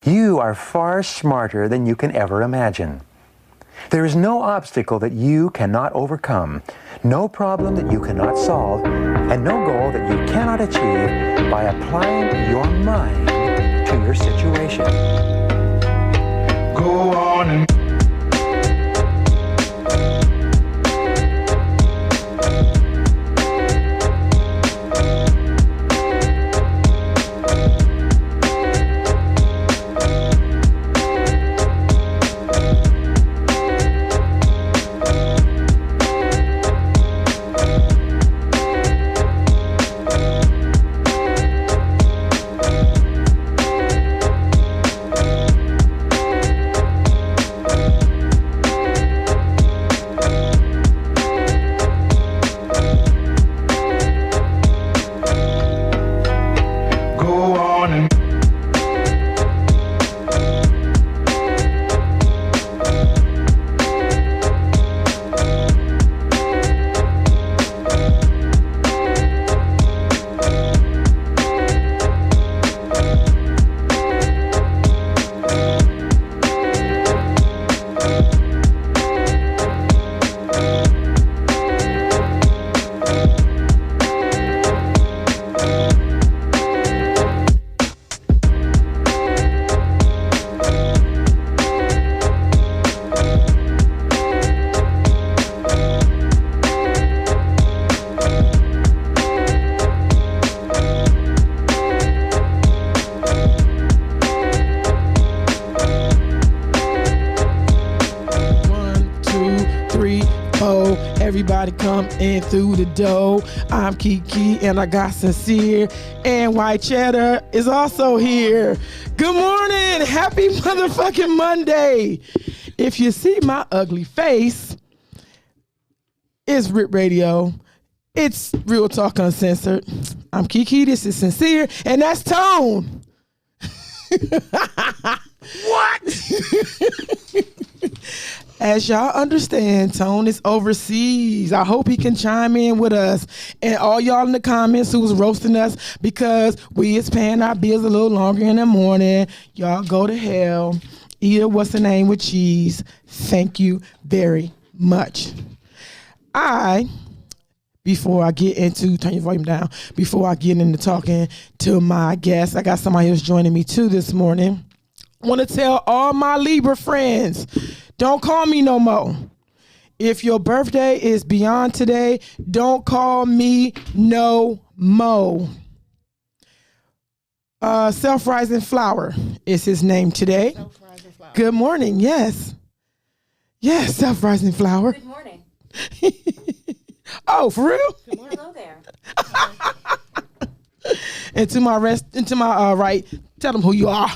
You are far smarter than you can ever imagine. There is no obstacle that you cannot overcome, no problem that you cannot solve, and no goal that you cannot achieve by applying your mind to your situation. Go on and Everybody come in through the door. I'm Kiki and I got Sincere, and White Cheddar is also here. Good morning. Happy motherfucking Monday. If you see my ugly face, it's RIP Radio. It's Real Talk Uncensored. I'm Kiki, this is Sincere, and that's Tone. What? As y'all understand, Tone is overseas. I hope he can chime in with us. And all y'all in the comments who was roasting us because we is paying our bills a little longer in the morning, y'all go to hell. Eat a what's the name with cheese. Thank you very much. Before I get into, turn your volume down, before I get into talking to my guests, I got somebody else joining me too this morning. I want to tell all my Libra friends, don't call me no more. If your birthday is beyond today, don't call me no more. Self-Rising Flower is his name today. Self-Rising Flower. Good morning, yes. Yes, Self-Rising Flower. Good morning. Oh, for real? Good morning. Hello there. And to my right, tell them who you are.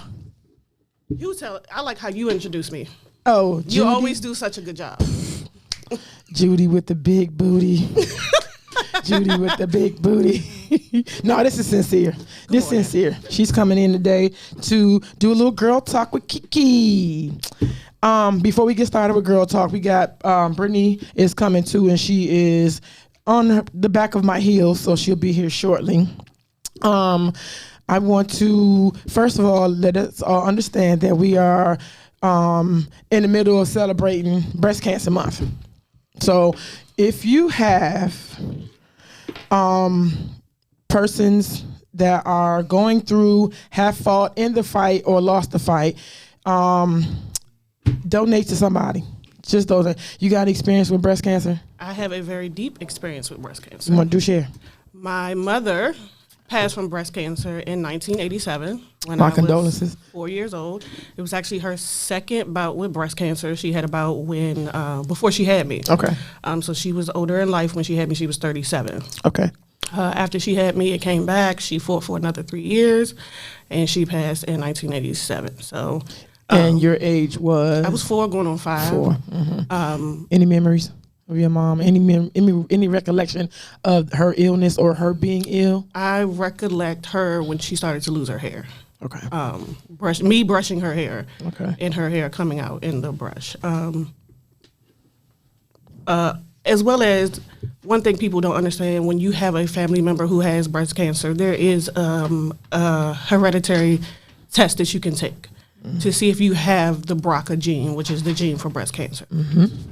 You tell. I like how you introduce me. Oh, You Judy. always do such a good job. Judy with the big booty. Judy with the big booty. No, this is Sincere. This is Sincere. She's coming in today to do a little girl talk with Kiki. Before we get started with girl talk, we got Brittany is coming too, and she is on the back of my heels, so she'll be here shortly. I want to first of all let us all understand that we are in the middle of celebrating Breast Cancer Month. So if you have persons that are going through, have fought in the fight or lost the fight, donate to somebody. Just those. You got experience with breast cancer? I have a very deep experience with breast cancer. You want to do share? My mother passed from breast cancer in 1987 when My I condolences. was 4 years old. It was actually her second bout with breast cancer. She had a bout when before she had me. Okay. So she was older in life. When she had me, she was 37. Okay. After she had me, it came back. She fought for another 3 years, and she passed in 1987. So. And your age was? I was 4 going on 5. 4. Mm-hmm. Any memories of your mom? Any recollection of her illness or her being ill? I recollect her when she started to lose her hair. Okay. Me brushing her hair. Okay. And her hair coming out in the brush. As well as one thing people don't understand, when you have a family member who has breast cancer, there is a hereditary test that you can take. to see if you have the BRCA gene, which is the gene for breast cancer.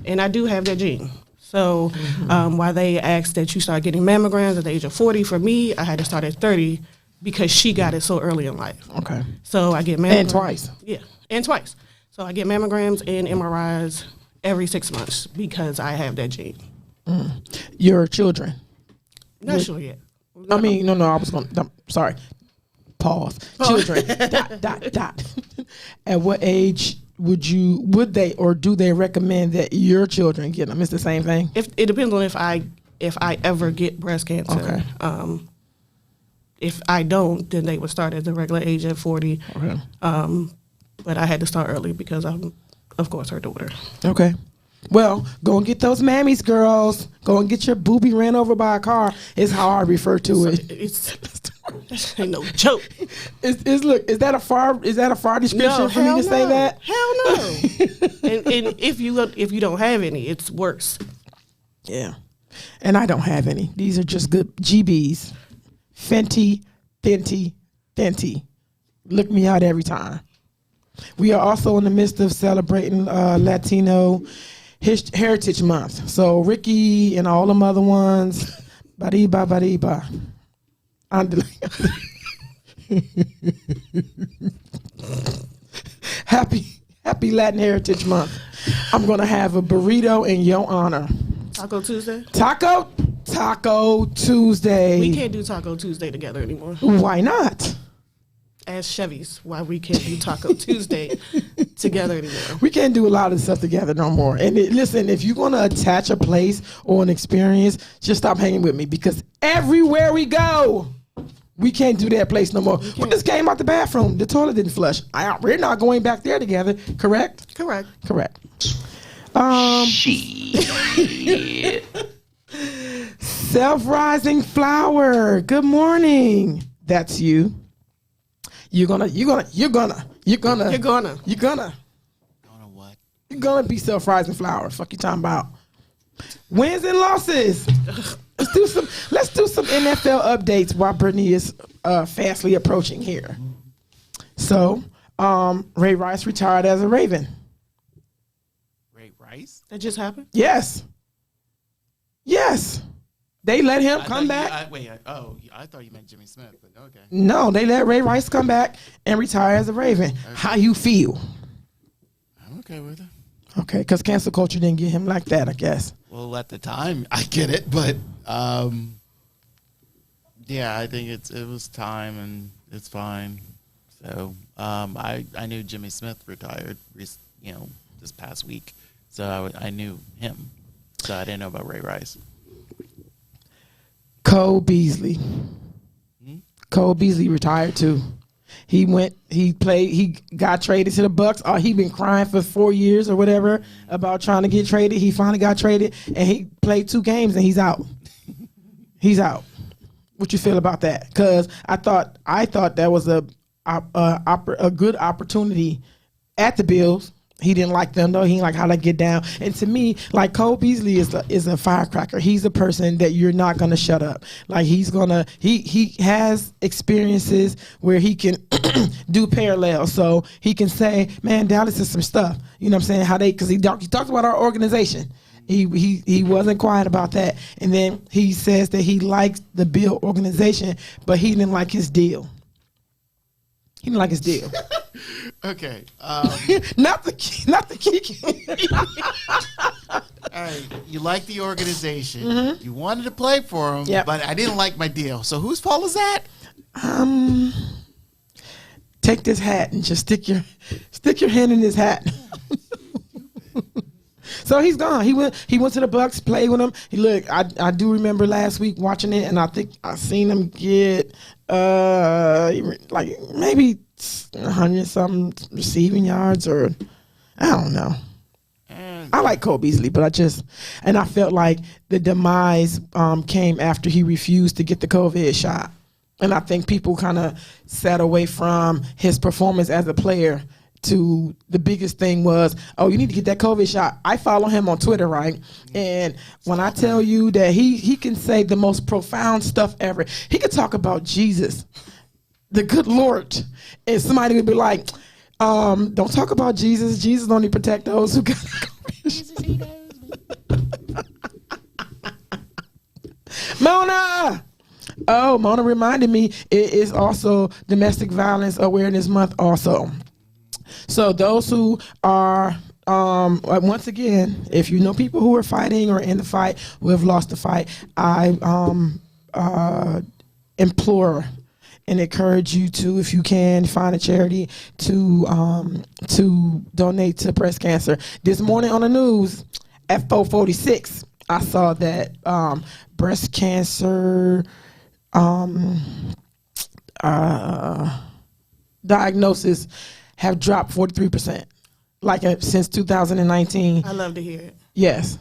And I do have that gene. So while they asked that you start getting mammograms at the age of 40, for me, I had to start at 30 because she got it so early in life. Okay. So I get mammograms. And twice. Yeah, and twice. So I get mammograms and MRIs every 6 months because I have that gene. Your children. Not sure yet. I mean, no, I was going to, sorry. Pause. Children, dot. At what age would they or do they recommend that your children get them? It's the same thing? If it depends on if I ever get breast cancer. Okay. If I don't, then they would start at the regular age at 40. Okay. But I had to start early because I'm, of course, her daughter. Okay. Well, go and get those mammies, girls. Go and get your boobie ran over by a car. Is how I refer to it. It's ain't no joke. Look, is that a far description for me to say that? Hell no. and if you don't have any, it's worse. Yeah. And I don't have any. These are just good GBs. Fenty. Look me out every time. We are also in the midst of celebrating Latino Heritage Month. So Ricky and all them other ones, bariba. Happy Latin Heritage Month. I'm gonna have a burrito in your honor. Taco Tuesday? Taco Tuesday. We can't do Taco Tuesday together anymore. Why not? Ask Chevy's why we can't do Taco Tuesday together anymore. We can't do a lot of stuff together no more. And listen, if you're going to attach a place or an experience, just stop hanging with me because everywhere we go, we can't do that place no more. We just came out the bathroom. The toilet didn't flush. We're not going back there together, correct? Correct. Shit. Self-rising flower. Good morning. That's you. You're gonna Gonna what? You're gonna be self-rising flower. Fuck you talking about. Wins and losses. Let's do some NFL updates while Brittany is fastly approaching here. So, Ray Rice retired as a Raven. Ray Rice? That just happened? Yes. They let him come back. I thought you meant Jimmy Smith, but okay. No, they let Ray Rice come back and retire as a Raven. Okay. How you feel? I'm okay with it. Okay, because cancel culture didn't get him like that, I guess. Well, at the time, I get it, but yeah, I think it was time and it's fine. So I knew Jimmy Smith retired, this past week, so I knew him. So I didn't know about Ray Rice. Cole Beasley. Cole Beasley retired too. He got traded to the Bucks. He been crying for 4 years or whatever about trying to get traded. He finally got traded and he played 2 games and he's out. He's out. What you feel about that? Because I thought that was a good opportunity at the Bills. He didn't like them though. He didn't like how they get down. And to me, like Cole Beasley is a firecracker. He's a person that you're not gonna shut up. Like he has experiences where he can do parallels. So he can say, man, Dallas is some stuff. You know what I'm saying? Because he talked about our organization. He wasn't quiet about that. And then he says that he likes the Bill organization, but he didn't like his deal. He didn't like his deal. Okay. Not the key. All right. You like the organization. Mm-hmm. You wanted to play for him, but I didn't like my deal. So whose fault is that? Take this hat and just stick your hand in his hat. So he's gone. He went to the Bucks, played with him. I do remember last week watching it, and I think I seen him get like maybe 100-something receiving yards, or I don't know. I like Cole Beasley, but I felt like the demise came after he refused to get the COVID shot. And I think people kind of sat away from his performance as a player to the biggest thing was, you need to get that COVID shot. I follow him on Twitter, right? And when I tell you that he can say the most profound stuff ever, he could talk about Jesus, the good Lord, and somebody would be like, Don't talk about Jesus. Jesus only protect those who got Mona. Oh, Mona reminded me it is also Domestic Violence Awareness Month also. So those who are, once again, if you know people who are fighting or in the fight, who have lost the fight, I implore and encourage you to, if you can, find a charity to donate to breast cancer. This morning on the news at 4:46, I saw that breast cancer diagnosis have dropped 43%, since 2019. I love to hear it. Yes.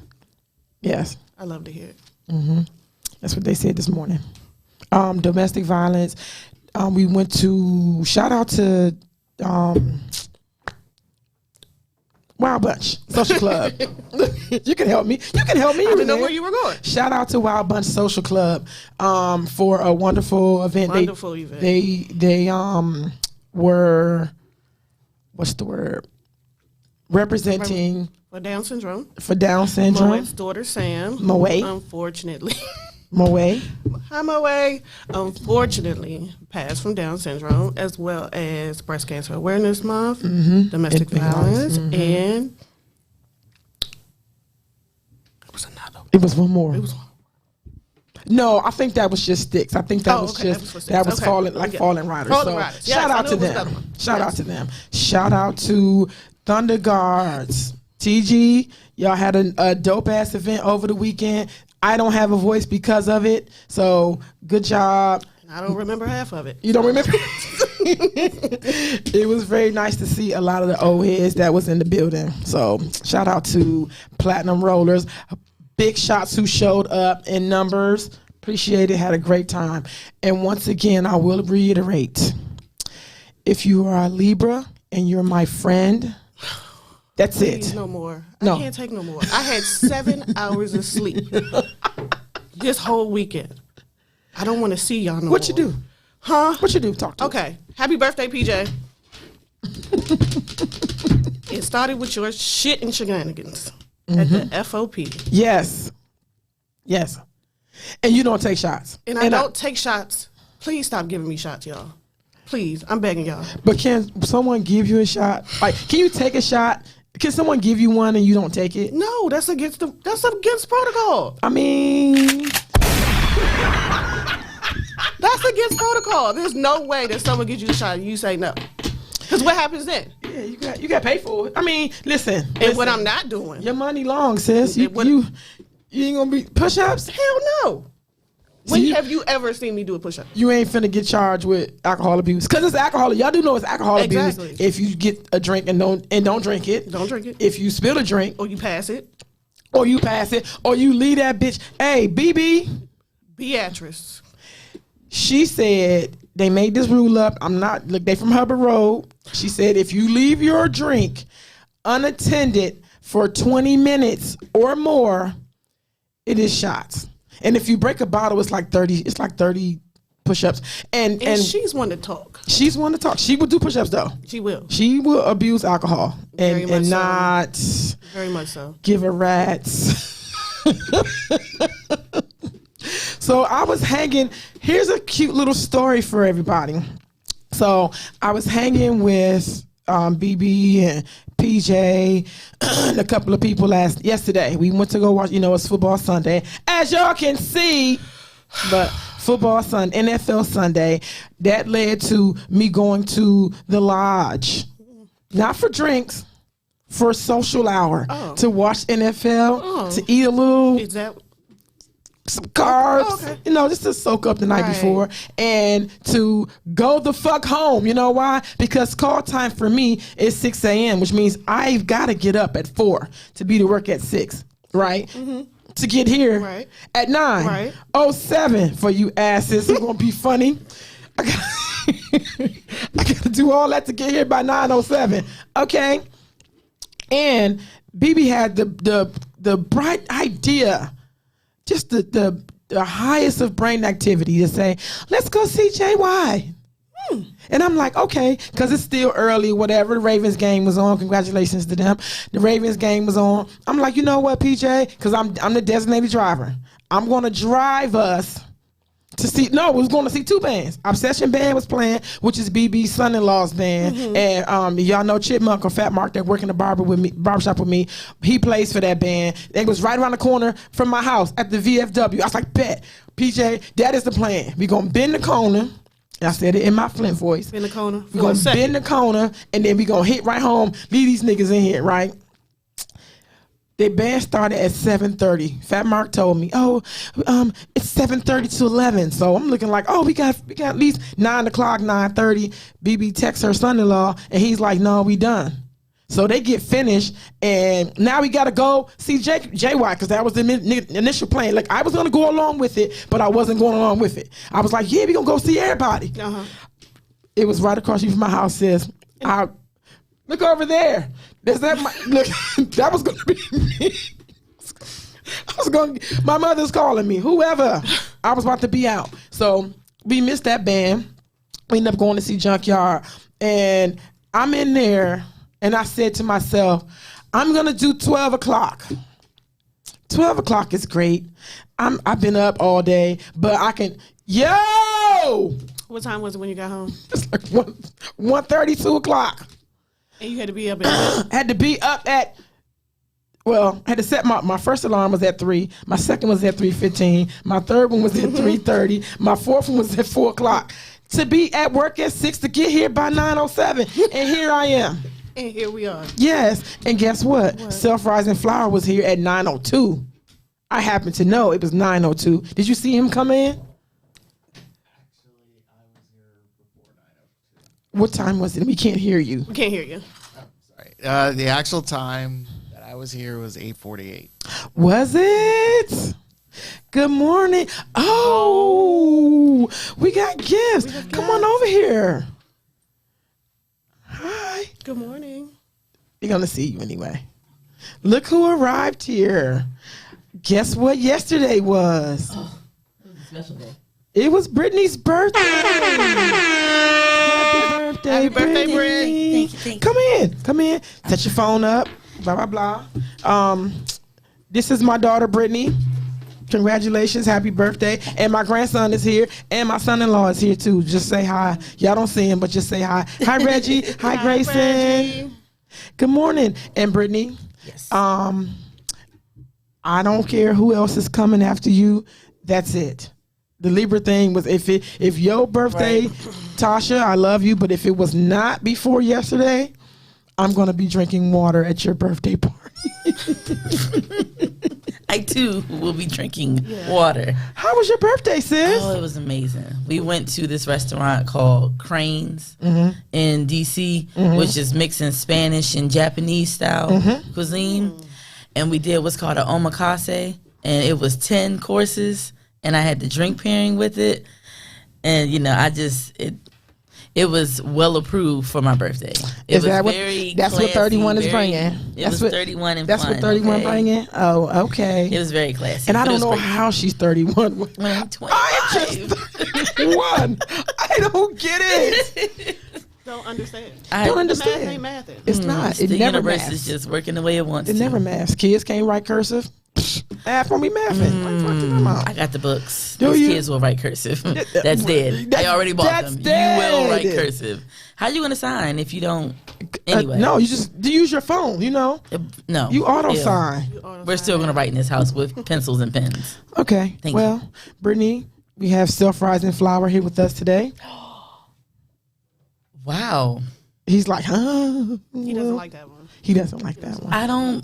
I love to hear it. That's what they said this morning. Domestic violence. We went to shout out to Wild Bunch Social Club. You can help me. I didn't know where you were going. Shout out to Wild Bunch Social Club for a wonderful event. Wonderful event. They were, what's the word? Representing For Down syndrome. Moet daughter Sam. Moet. Unfortunately. Moet. Hi, Moet. Unfortunately, passed from Down syndrome, as well as Breast Cancer Awareness Month, domestic violence, and it was another. It was one more. It was one. No, I think that was just Sticks. I think that was okay. just That was for falling Sticks. Okay. falling riders. Falling So Riders. Yes, shout I out knew to it was them. another one. Shout out Yes. to them. Shout out to Thunder Guards. TG, y'all had a dope ass event over the weekend. I don't have a voice because of it. So good job. I don't remember half of it. You don't remember? It was very nice to see a lot of the old heads that was in the building. So shout out to Platinum Rollers. Big shots who showed up in numbers. Appreciate it. Had a great time. And once again, I will reiterate, if you are a Libra and you're my friend, that's Please, it. no more. No. I can't take no more. I had 7 hours of sleep this whole weekend. I don't want to see y'all no more. What you do? Huh? What you do? Talk to us. Okay. Happy birthday, PJ. It started with your shit and shenanigans at the FOP. Yes. And you don't take shots. And I don't take shots. Please stop giving me shots, y'all. Please. I'm begging y'all. But can someone give you a shot? Like, can you take a shot? Can someone give you one and you don't take it? No, that's against protocol. I mean, That's against protocol. There's no way that someone gives you a shot and you say no. Because what happens then? yeah, you got paid for it. I mean, listen. And what I'm not doing. Your money long, sis. You ain't gonna be push-ups? Hell no. When See, have you ever seen me do a push-up? you ain't finna get charged with alcohol abuse. Cause it's alcohol. Y'all do know it's alcohol Exactly. abuse. If you get a drink and don't drink it. Don't drink it. If you spill a drink, Or you pass it. or you pass it, or you leave that bitch. Hey, BB. Beatrice. She said they made this rule up. They from Hubbard Road. She said if you leave your drink unattended for 20 minutes or more, it is shots. And if you break a bottle, it's like 30 push-ups. And she's one to talk. she's one to talk. She will do push-ups though. She will. She will abuse alcohol Very and much so. not Very much so. give a rat's. So I was hanging. Here's a cute little story for everybody. So I was hanging with BB and PJ and a couple of people yesterday. We went to go watch, it's football Sunday. As y'all can see, but football Sunday, NFL Sunday, that led to me going to the lodge. Not for drinks, for a social hour. Oh. To watch NFL, Oh. to eat a little Is that some carbs, Oh, okay. just to soak up the night Right. before and to go the fuck home. You know why? Because call time for me is 6 a.m., which means I've got to get up at 4 to be to work at 6, right? To get here Right. at 9. Right. 07 for you asses. It's going to be funny. I got to do all that to get here by 9:07. Okay? And BB had the bright idea, just the highest of brain activity to say, let's go see JY. And I'm like, okay, because it's still early, whatever. The Ravens game was on. Congratulations to them. The Ravens game was on. I'm like, you know what, PJ? Because I'm the designated driver. I'm going to drive us to see. No, we was going to see two bands. Obsession Band was playing, which is BB's son-in-law's band. And y'all know Chipmunk or Fat Mark that work in the barbershop with me. He plays for that band. It was right around the corner from my house at the VFW. I was like, bet. PJ, that is the plan. We're going to bend the corner. I said it in my Flint voice. In the corner. We're going to bend the corner, and then we're going to hit right home, leave these niggas in here, right? The band started at 7:30. Fat Mark told me, it's 7:30 to 11. So I'm looking like, we got at least 9 o'clock, 9:30. BB texts her son-in-law, and he's like, no, we done. So they get finished, and now we got to go see JY, because that was the initial plan. Like, I was going to go along with it, but I wasn't going along with it. I was like, yeah, we going to go see everybody. It was right across from my house, sis. Look over there. Look, that was going to be me. My mother's calling me, whoever. I was about to be out. So we missed that band. We ended up going to see Junkyard, and I'm in there. And I said to myself, I'm going to do 12 o'clock. 12 o'clock is great. I've been up all day, but I can, What time was it when you got home? It's like 1:30, 2 o'clock. And you had to be up at Had to be up at, had to set my first alarm was at 3. My second was at 3:15. My third one was at 3:30. My fourth one was at 4 o'clock. To be at work at 6 to get here by 9:07. And here I am. And here we are. Yes, and guess what? Self-Rising Flower was here at 9:02. I happen to know it was 9:02. Did you see him come in? Actually, I was here before 9:02. What time was it? We can't hear you. We can't hear you. Oh, sorry. The actual time that I was here was 8:48. Was it? Good morning. Oh, we got gifts. Come on over here. Hi. Good morning. We're going to see you anyway. Look who arrived here. Guess what yesterday was? It was a special day. It was Brittany's birthday. Happy birthday, Happy birthday, Brittany. Britt. Thank you. Come in. Set your phone up. Blah, blah, blah. This is my daughter, Brittany. Congratulations, happy birthday. And my grandson is here, and my son-in-law is here too. Just say hi. Y'all don't see him, but just say hi. Hi, Reggie. Hi, Grayson. Reggie. Good morning. And Brittany, Yes. I don't care who else is coming after you. That's it. The Libra thing was if your birthday, Right. Tasha, I love you, but if it was not before yesterday, I'm going to be drinking water at your birthday party. I too will be drinking water. How was your birthday, sis? Oh, it was amazing. We went to this restaurant called Cranes in DC, which is mixing Spanish and Japanese style cuisine. And we did what's called an omakase, and it was 10 courses, and I had the drink pairing with it. And it was well approved for my birthday. It Is was that what- very that's what classy, 31 is very- bringing? It That's was what- 31 and That's fun, what 31 okay? bringing? Oh, okay. It was very classy. And I but it don't was know great. how she's 31. When I'm 25. I am just 31. I don't get it. Don't understand. I Don't The understand. math ain't mathing. It's not. It the never universe maths. is just working the way it wants It to. never maths. Kids can't write cursive. Math won't be mathing. What the fuck you talking about? I got the books. Do Those you? kids will write cursive. That's dead. I already bought that's them. dead. You will write cursive. How you gonna sign if you don't? Anyway, No, you just use your phone, no. You auto Ew. sign. We're still gonna write in this house with pencils and pens. Okay. Thank well, Brittany, we have Self-Rising Flower here with us today. Wow. He's like, huh? He doesn't like that one. He doesn't like that one. I don't.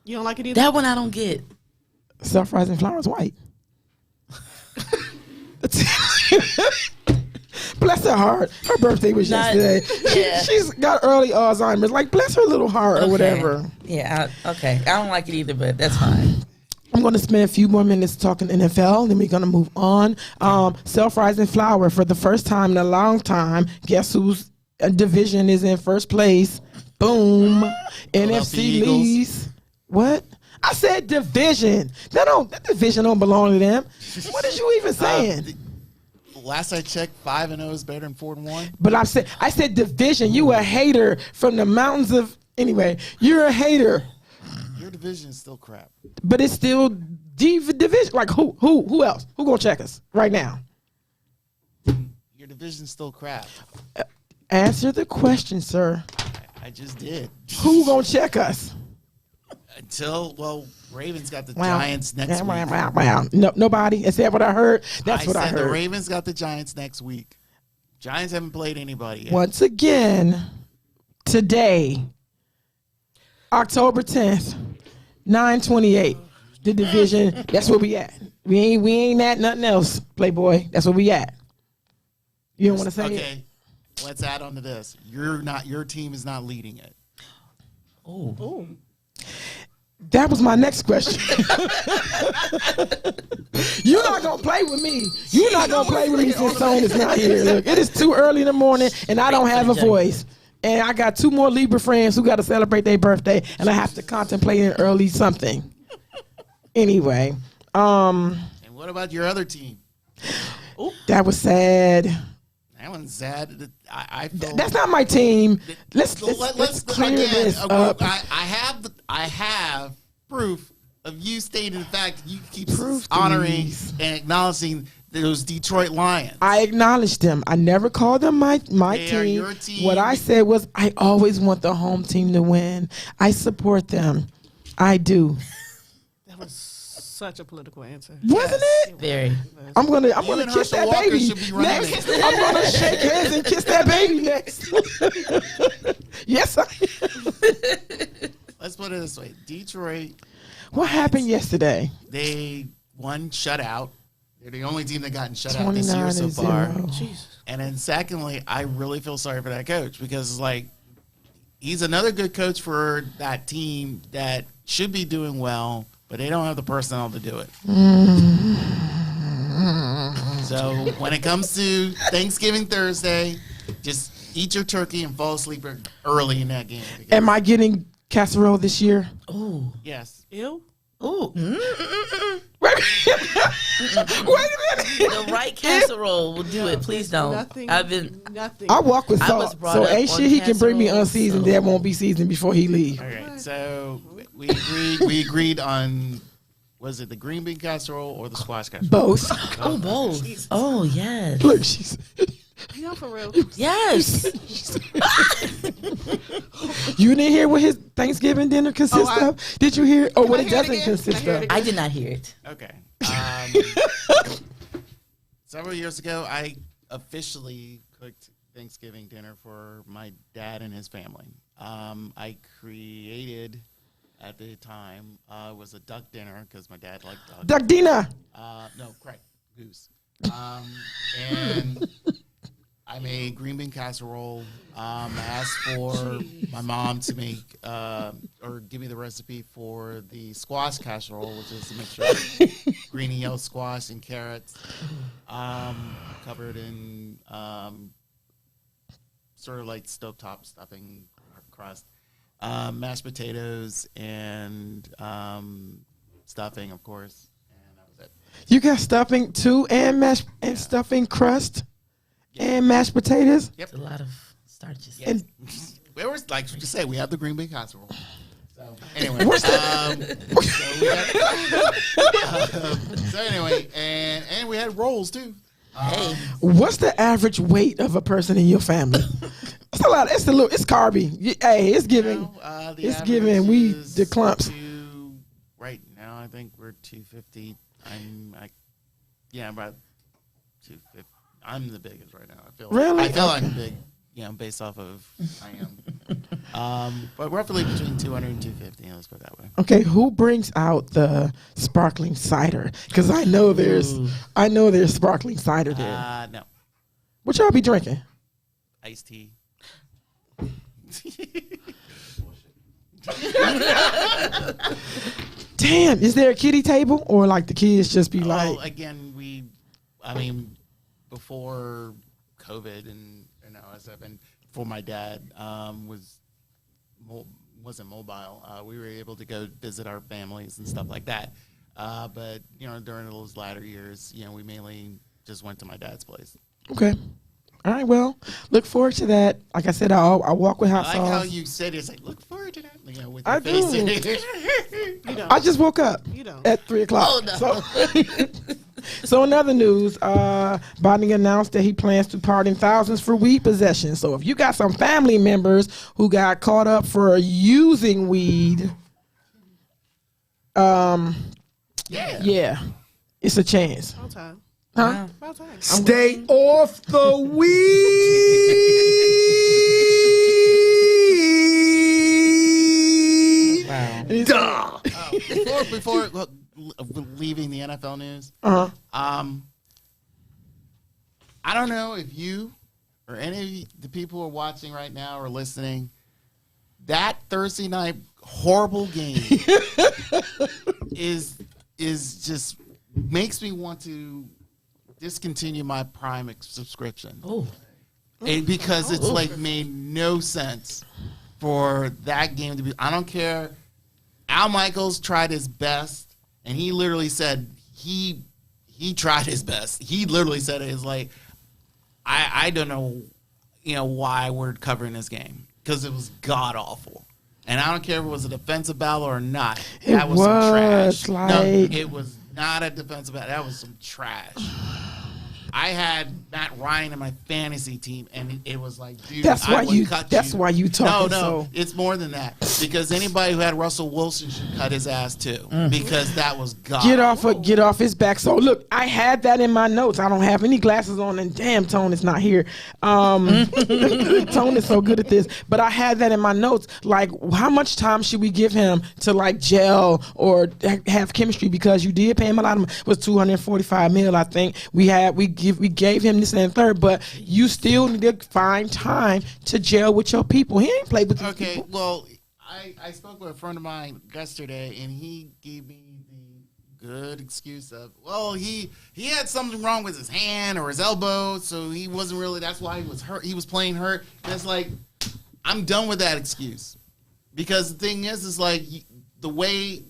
You don't like it either? That one I don't get. Self-Rising Flower is white. Bless her heart. Her birthday was Not- yesterday. yeah. She's got early Alzheimer's. Like, bless her little heart or Okay. whatever. Yeah. Okay. I don't like it either, but that's fine. I'm going to spend a few more minutes talking NFL, then we're going to move on. Self-Rising Flower, for the first time in a long time, guess whose division is in first place? Boom. NFC Eagles. leads. What? I said division. That division don't belong to them. What is you even saying? last I checked, 5-0 is better than 4-1. But I said division. You a hater from the mountains of. Anyway, you're a hater, Your division is still crap. but it's still division. Like who else? Who gonna check us right now? Your division's still crap. Answer the question, sir. I just did. Who gonna check us? Ravens got the Wow. Giants next week. Wow. No, nobody. Is that what I heard? That's what I said the heard. Ravens got the Giants next week. Giants haven't played anybody yet. Once again, today, October 10th, 9:28. The division. That's where we at. We ain't at nothing else, Playboy. That's where we at. You don't want to say it? Okay, let's add on to this. Your team is not leading it. Oh. That was my next question. You're not gonna play with me. You're not gonna play with me since Tone is not here. Look, it is too early in the morning, and I don't have a voice. And I got 2 more Libra friends who got to celebrate their birthday, and I have to contemplate an early something. Anyway, And what about your other team? that was sad. That one's sad. I feel That's not my team. Let's clear this up. I have proof of you stating the fact that you keep Proof, honoring Denise. and acknowledging those Detroit Lions. I acknowledged them. I never called them my They are team. your team. What I said was, I always want the home team to win. I support them. I do. That was such a political answer. Wasn't it? Very. I'm gonna You kiss and Herschel that Walker baby should be running next. it. I'm gonna shake hands and kiss that baby next. Yes, I am. Let's put it this way: Detroit, What happened yesterday? they won shutout. They're the only team that gotten shut out this year so far. 29-0. Jesus. And then secondly, I really feel sorry for that coach because like he's another good coach for that team that should be doing well, but they don't have the personnel to do it. So when it comes to Thanksgiving Thursday, just eat your turkey and fall asleep early in that game. because- Am I getting casserole this year? Oh. Yes. Ew. Oh. Wait a minute. The right casserole will do it. Please don't. Nothing. Nothing. I walk with I salt, was brought so up ain't on shit he can bring me casserole, unseasoned so- that won't be seasoned before he leave. All right. So we agreed on was it the green bean casserole or the squash casserole? Both. Oh, both. Oh, yes. Look, she's. Yeah, for real. Yes. You didn't hear what his Thanksgiving dinner consists Oh, of? Did you hear? Or what I it hear it doesn't again? consist Can I hear of? it I did not hear it. Okay. Several years ago, I officially cooked Thanksgiving dinner for my dad and his family. I created, at the time, was a duck dinner because my dad liked duck. Duck Dina. No, correct, goose. And I made green bean casserole. I asked for my mom to make or give me the recipe for the squash casserole, which is a mixture of green and yellow squash and carrots, covered in sort of like stovetop stuffing crust, mashed potatoes, and stuffing, of course. And that was it. You got stuffing too, and stuffing crust, and mashed potatoes. Yep. It's a lot of starches. Yeah. We were like you said, we have the green bean casserole. So anyway, so anyway, and we had rolls too. Hey, What's the average weight of a person in your family? It's a lot. It's a little. It's carby. Hey, it's giving. The It's average giving. We is the clumps. Right now, I think we're 250. About 250. I'm the biggest right now. I feel. Really? I feel like I'm big. Based off of I am. But roughly between 200 and 250. Let's put it that way. Okay, who brings out the sparkling cider? Because I know there's sparkling cider there. No, What y'all be drinking? iced tea. Damn, is there a kiddie table or like the kids just be like? Again, before COVID and stuff, and before my dad wasn't mobile, we were able to go visit our families and stuff like that. But during those latter years, we mainly just went to my dad's place. Okay. All right. Well, look forward to that. Like I said, I'll walk with hot I like how sauce. you said it. It's like, look forward to that. You know, with I your face do. in it. You don't. I just woke up You don't. at 3 o'clock. Oh, no. So in other news, Biden announced that he plans to pardon thousands for weed possession. So if you got some family members who got caught up for using weed, yeah, it's a chance. About time. Huh? About time. Stay off the weed. Wow. Duh. Before leaving the NFL news, Uh-huh. I don't know if you or any of the people who are watching right now or listening, that Thursday night horrible game is just makes me want to discontinue my Prime subscription. Oh. Because it's like made no sense for that game to be. I don't care. Al Michaels tried his best, and he literally said he tried his best. He literally said it is like, I don't know, why we're covering this game because it was god awful. And I don't care if it was a defensive battle or not. That was some trash. No, it was not a defensive battle. That was some trash. I had Matt Ryan in my fantasy team, and it was like, dude, That's I why would you- cut that's you. why you talking No, so- it's more than that. Because anybody who had Russell Wilson should cut his ass too. Because that was god. Get off his back. So look, I had that in my notes. I don't have any glasses on, and damn, Tone is not here. Tone is so good at this, but I had that in my notes. Like, how much time should we give him to like gel or have chemistry? Because you did pay him a lot of money. It was $245 million, I think. We gave him this and third, but you still need to find time to gel with your people. He ain't played with these Okay, people. well, I spoke with a friend of mine yesterday, and he gave me the good excuse of, well, he had something wrong with his hand or his elbow, so he wasn't really. That's why he was hurt. He was playing hurt. And it's like, I'm done with that excuse, because the thing is like the way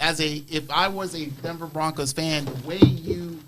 if I was a Denver Broncos fan, the way you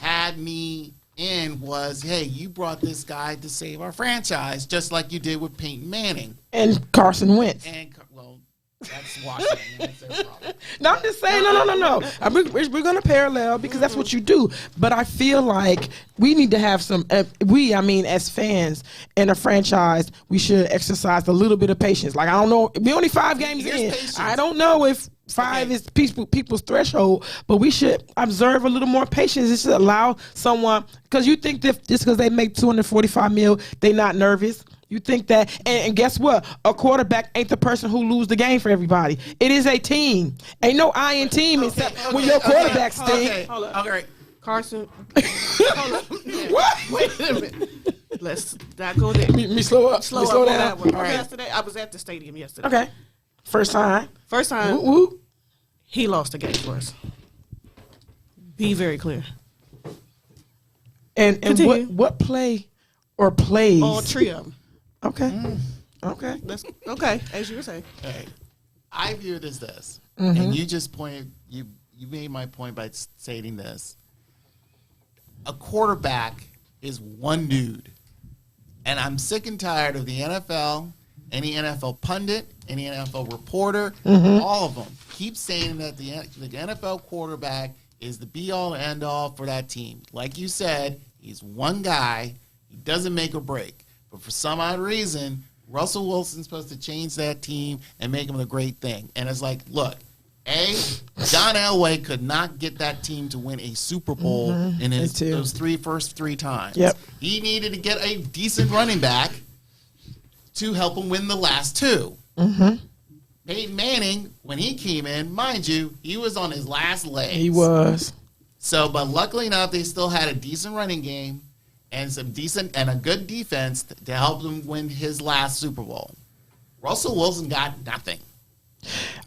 had me in was, hey, you brought this guy to save our franchise, just like you did with Peyton Manning. And Carson Wentz. And, well, that's Washington. That's their problem. No, I'm just saying, no. We're going to parallel because that's what you do. But I feel like we need to have some, as fans in a franchise, we should exercise a little bit of patience. Like, I don't know, we only 5 games Here's in. patience. I don't know if 5 is people's threshold, but we should observe a little more patience. It should allow someone, because you think that just because they make $245 million, they not nervous. You think that, and guess what? A quarterback ain't the person who lose the game for everybody. It is a team. Ain't no I in team except when your quarterback stink. Okay, Hold up. all right. Carson. Hold up. What? Wait a minute. Let's not go there. Me slow up. Slow Me up slow on down. that one. All right. Yesterday, I was at the stadium yesterday. Okay. First time. First time, Woo woo. he lost the game for us. Be very clear. And Continue. what play or plays? All 3 of them. Okay. Okay. That's okay, as you were saying. Hey, I view it as this, Mm-hmm. and you just pointed. You made my point by stating this. A quarterback is one dude, and I'm sick and tired of the NFL, any NFL pundit, any NFL reporter, Mm-hmm. all of them keep saying that the NFL quarterback is the be all and end all for that team. Like you said, he's one guy. He doesn't make or break. But for some odd reason, Russell Wilson's supposed to change that team and make them a great thing. And it's like, look, John Elway could not get that team to win a Super Bowl in those first three times. Yep. He needed to get a decent running back to help him win the last 2. Peyton Manning, when he came in, mind you, he was on his last legs. He was. So, but luckily enough, they still had a decent running game and a good defense to help them win his last Super Bowl. Russell Wilson got nothing.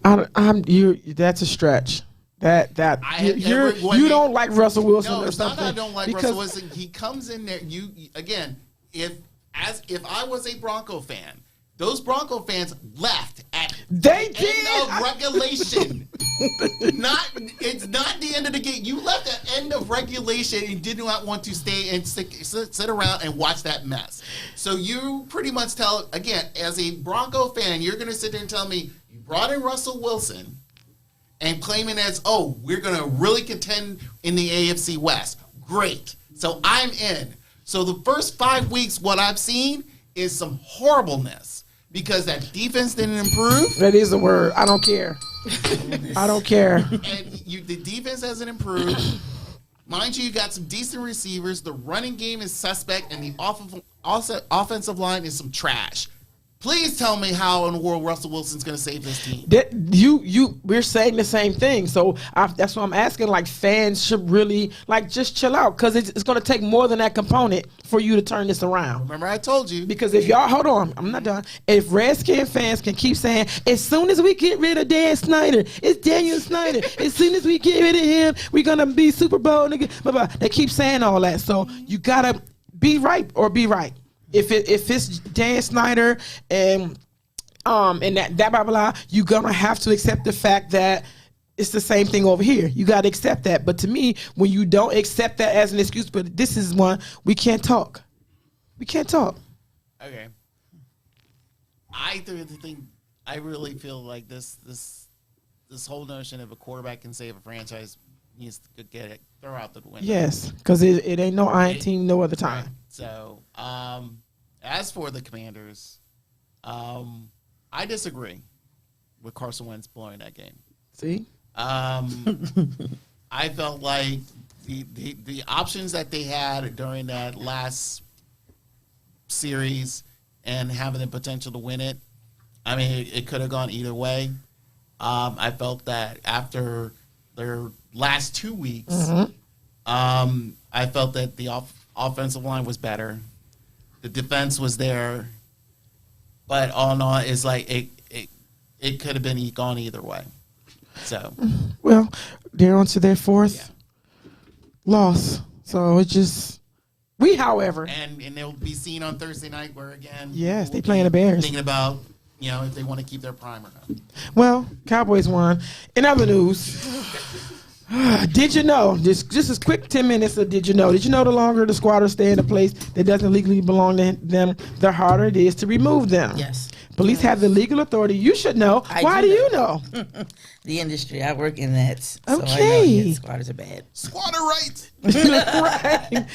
That's a stretch. You don't like Russell Wilson No, or it's not something. that I don't like because Russell Wilson. He comes in there. If I was a Bronco fan, those Bronco fans left at They end did. of regulation. It's not the end of the game. You left at end of regulation and did not want to stay and sit around and watch that mess. So you pretty much tell, again, as a Bronco fan, you're going to sit there and tell me you brought in Russell Wilson and claiming as, oh, we're going to really contend in the AFC West. Great. So I'm in. So the first 5 weeks, what I've seen is some horribleness because that defense didn't improve. That is a word. I don't care. I don't care. And the defense hasn't improved. Mind you got some decent receivers. The running game is suspect, and the offensive line is some trash. Please tell me how in the world Russell Wilson's going to save this team. We're saying the same thing. So that's why I'm asking. Like, fans should really just chill out, because it's going to take more than that component for you to turn this around. Remember, I told you. Because if y'all, hold on, I'm not done. If Redskin fans can keep saying, as soon as we get rid of Dan Snyder, it's Daniel Snyder. As soon as we get rid of him, we're gonna be Super Bowl. Blah, blah. They keep saying all that. So you gotta be right or be right. If it's Dan Snyder and that blah blah, you're gonna have to accept the fact that it's the same thing over here. You gotta accept that. But to me, when you don't accept that as an excuse, but this is one, we can't talk. We can't talk. Okay. I really feel like this whole notion of a quarterback can save a franchise needs to get it throw out the window. Yes, because it ain't no iron team no other time. Right. So, as for the Commanders, I disagree with Carson Wentz blowing that game. See? I felt like the options that they had during that last series and having the potential to win it, I mean, it could have gone either way. I felt that after their last 2 weeks, I felt that the offensive line was better. The defense was there. But all in all, it's like it could have been gone either way. So, well, they're on to their fourth loss. So it's just however, and they'll be seen on Thursday night where again, yes, they playing the Bears. Thinking about if they want to keep their primer. Well, Cowboys won. In other news, did you know? Just a quick 10 minutes of did you know? Did you know the longer the squatters stay in a place that doesn't legally belong to them, the harder it is to remove them? Yes. Police have the legal authority. You should know. Why do you know? The industry. I work in that. So Okay. I know, squatters are bad. Squatter rights. Right.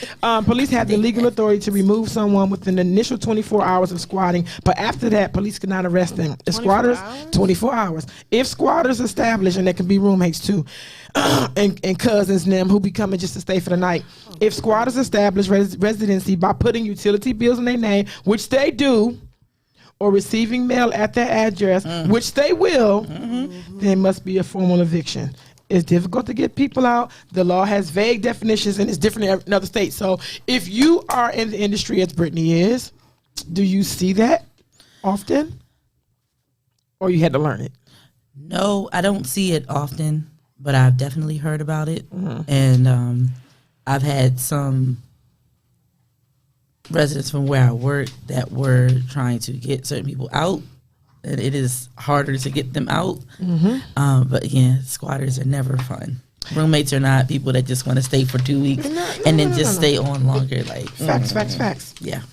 Police have the legal authority to remove someone within the initial 24 hours of squatting, but after that, police cannot arrest them. If squatters, 24 hours. If squatters establish, and there can be roommates too, and cousins and them who be coming just to stay for the night. If squatters establish residency by putting utility bills in their name, which they do, or receiving mail at their address, which they will, there must be a formal eviction. It's difficult to get people out. The law has vague definitions and it's different in other states. So if you are in the industry as Brittany is, do you see that often? Or you had to learn it? No, I don't see it often, but I've definitely heard about it. And I've had some residents from where I work that were trying to get certain people out, and it is harder to get them out. But again, squatters are never fun. Roommates are not people that just want to stay for 2 weeks and then just stay on longer. Like Facts. Yeah.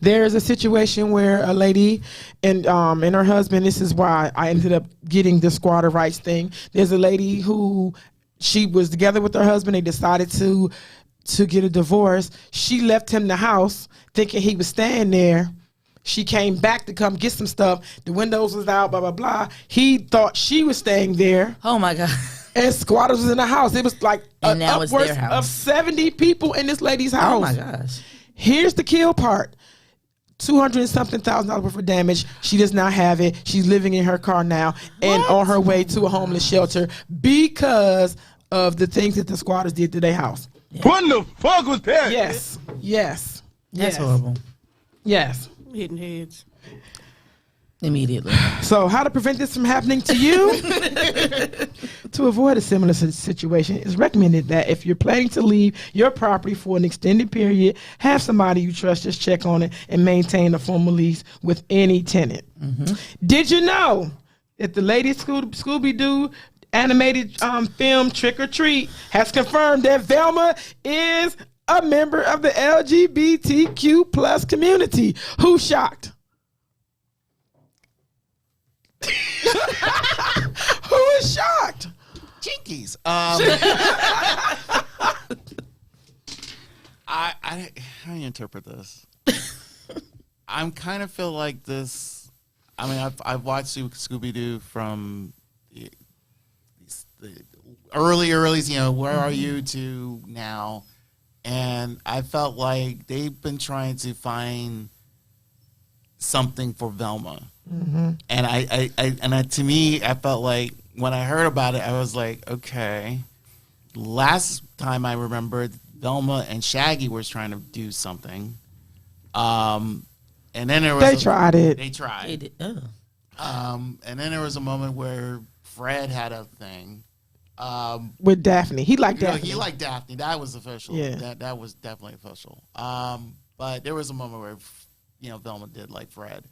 There's a situation where a lady and her husband, this is why I ended up getting the squatter rights thing. There's a lady who she was together with her husband. They decided to get a divorce. She left him the house thinking he was staying there. She came back to come get some stuff. The windows was out, blah, blah, blah. He thought she was staying there. Oh my God. And squatters was in the house. It was like now upwards it's their house. of 70 people in this lady's house. Oh my gosh. Here's the kill part. $200 and something thousand worth of damage. She does not have it. She's living in her car now and on her way to a homeless shelter because of the things that the squatters did to their house. Yeah. What the fuck was that? Yes. That's horrible. Yes. Hitting heads. Immediately. So how to prevent this from happening to you? To avoid a similar situation, it's recommended that if you're planning to leave your property for an extended period, have somebody you trust just check on it and maintain a formal lease with any tenant. Did you know that the latest Scooby-Doo animated film Trick or Treat has confirmed that Velma is a member of the LGBTQ plus community. Who's shocked? Who is shocked? Jinkies. I how do you interpret this? I'm kind of feel like this. I mean, I've watched Scooby Doo from the early, where are you to now, and I felt like they've been trying to find something for Velma, and to me, I felt like when I heard about it, I was like, okay. Last time I remembered, Velma and Shaggy was trying to do something. And then there was They tried it. They tried. They did- oh. And then there was a moment where Fred had a thing. With Daphne. He liked You know, Daphne. he liked Daphne. That was official. Yeah. That was definitely official. But there was a moment where Velma did like Fred.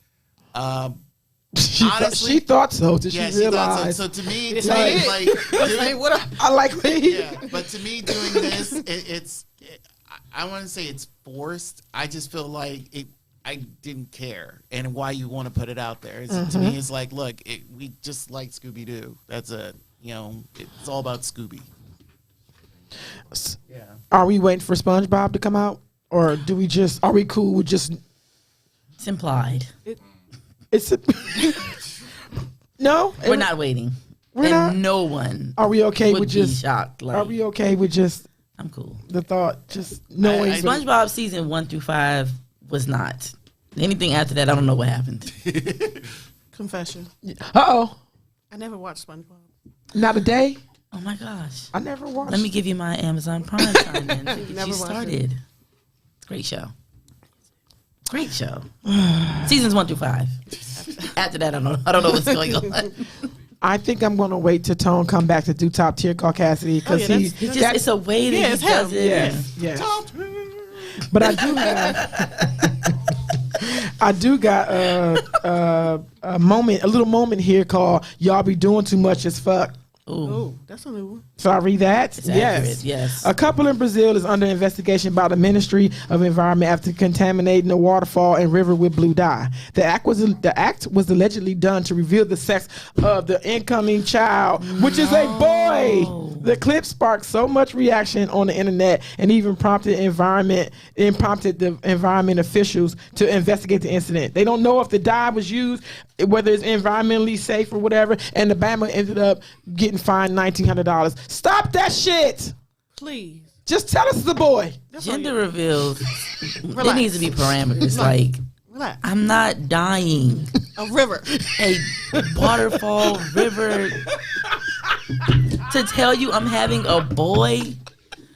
Honestly, she thought so till yeah, she she thought realized. so. So to me, It's like I like me. yeah, but to me, doing this, I wouldn't say it's forced. I just feel like I didn't care, and why you want to put it out there. To me, it's like, look, we just like Scooby Doo. That's it. It's all about Scooby. Yeah. Are we waiting for SpongeBob to come out, or do we just? Are we cool with just? It's implied. It's no. We're not waiting. We're and not? no one Are we okay would with be just? shocked. Like, Are we okay with just I'm cool. the thought? Just knowing. SpongeBob season 1 through 5 was not. Anything after that, I don't know what happened. Confession. Uh-oh. I never watched SpongeBob. Not a day. Oh my gosh. I never watched. Let me give you my Amazon Prime time then. to get Never you watched started. Great show. Great show. Seasons 1 through 5. After that, I don't know what's going on. I think I'm gonna wait till Tone come back to do top tier Caucasity because Oh, yeah, he. It's just it's a way that Yeah, he it's does him. it. Yes. Yes. But I do have. I do got a moment, a little moment here called "Y'all be doing too much as fuck." Ooh. Oh, that's a new one. So I read that. It's accurate, yes. A couple in Brazil is under investigation by the Ministry of Environment after contaminating the waterfall and river with blue dye. The act was allegedly done to reveal the sex of the incoming child, which is a boy. The clip sparked so much reaction on the internet and even prompted the environment officials to investigate the incident. They don't know if the dye was used, whether it's environmentally safe or whatever, and the Bama ended up getting fined $1,900. Stop that shit! Please. Just tell us it's a boy. Gender reveals. There Relax. needs to be parameters. Like, Relax. I'm not dying. A river. A waterfall, river. To tell you I'm having a boy.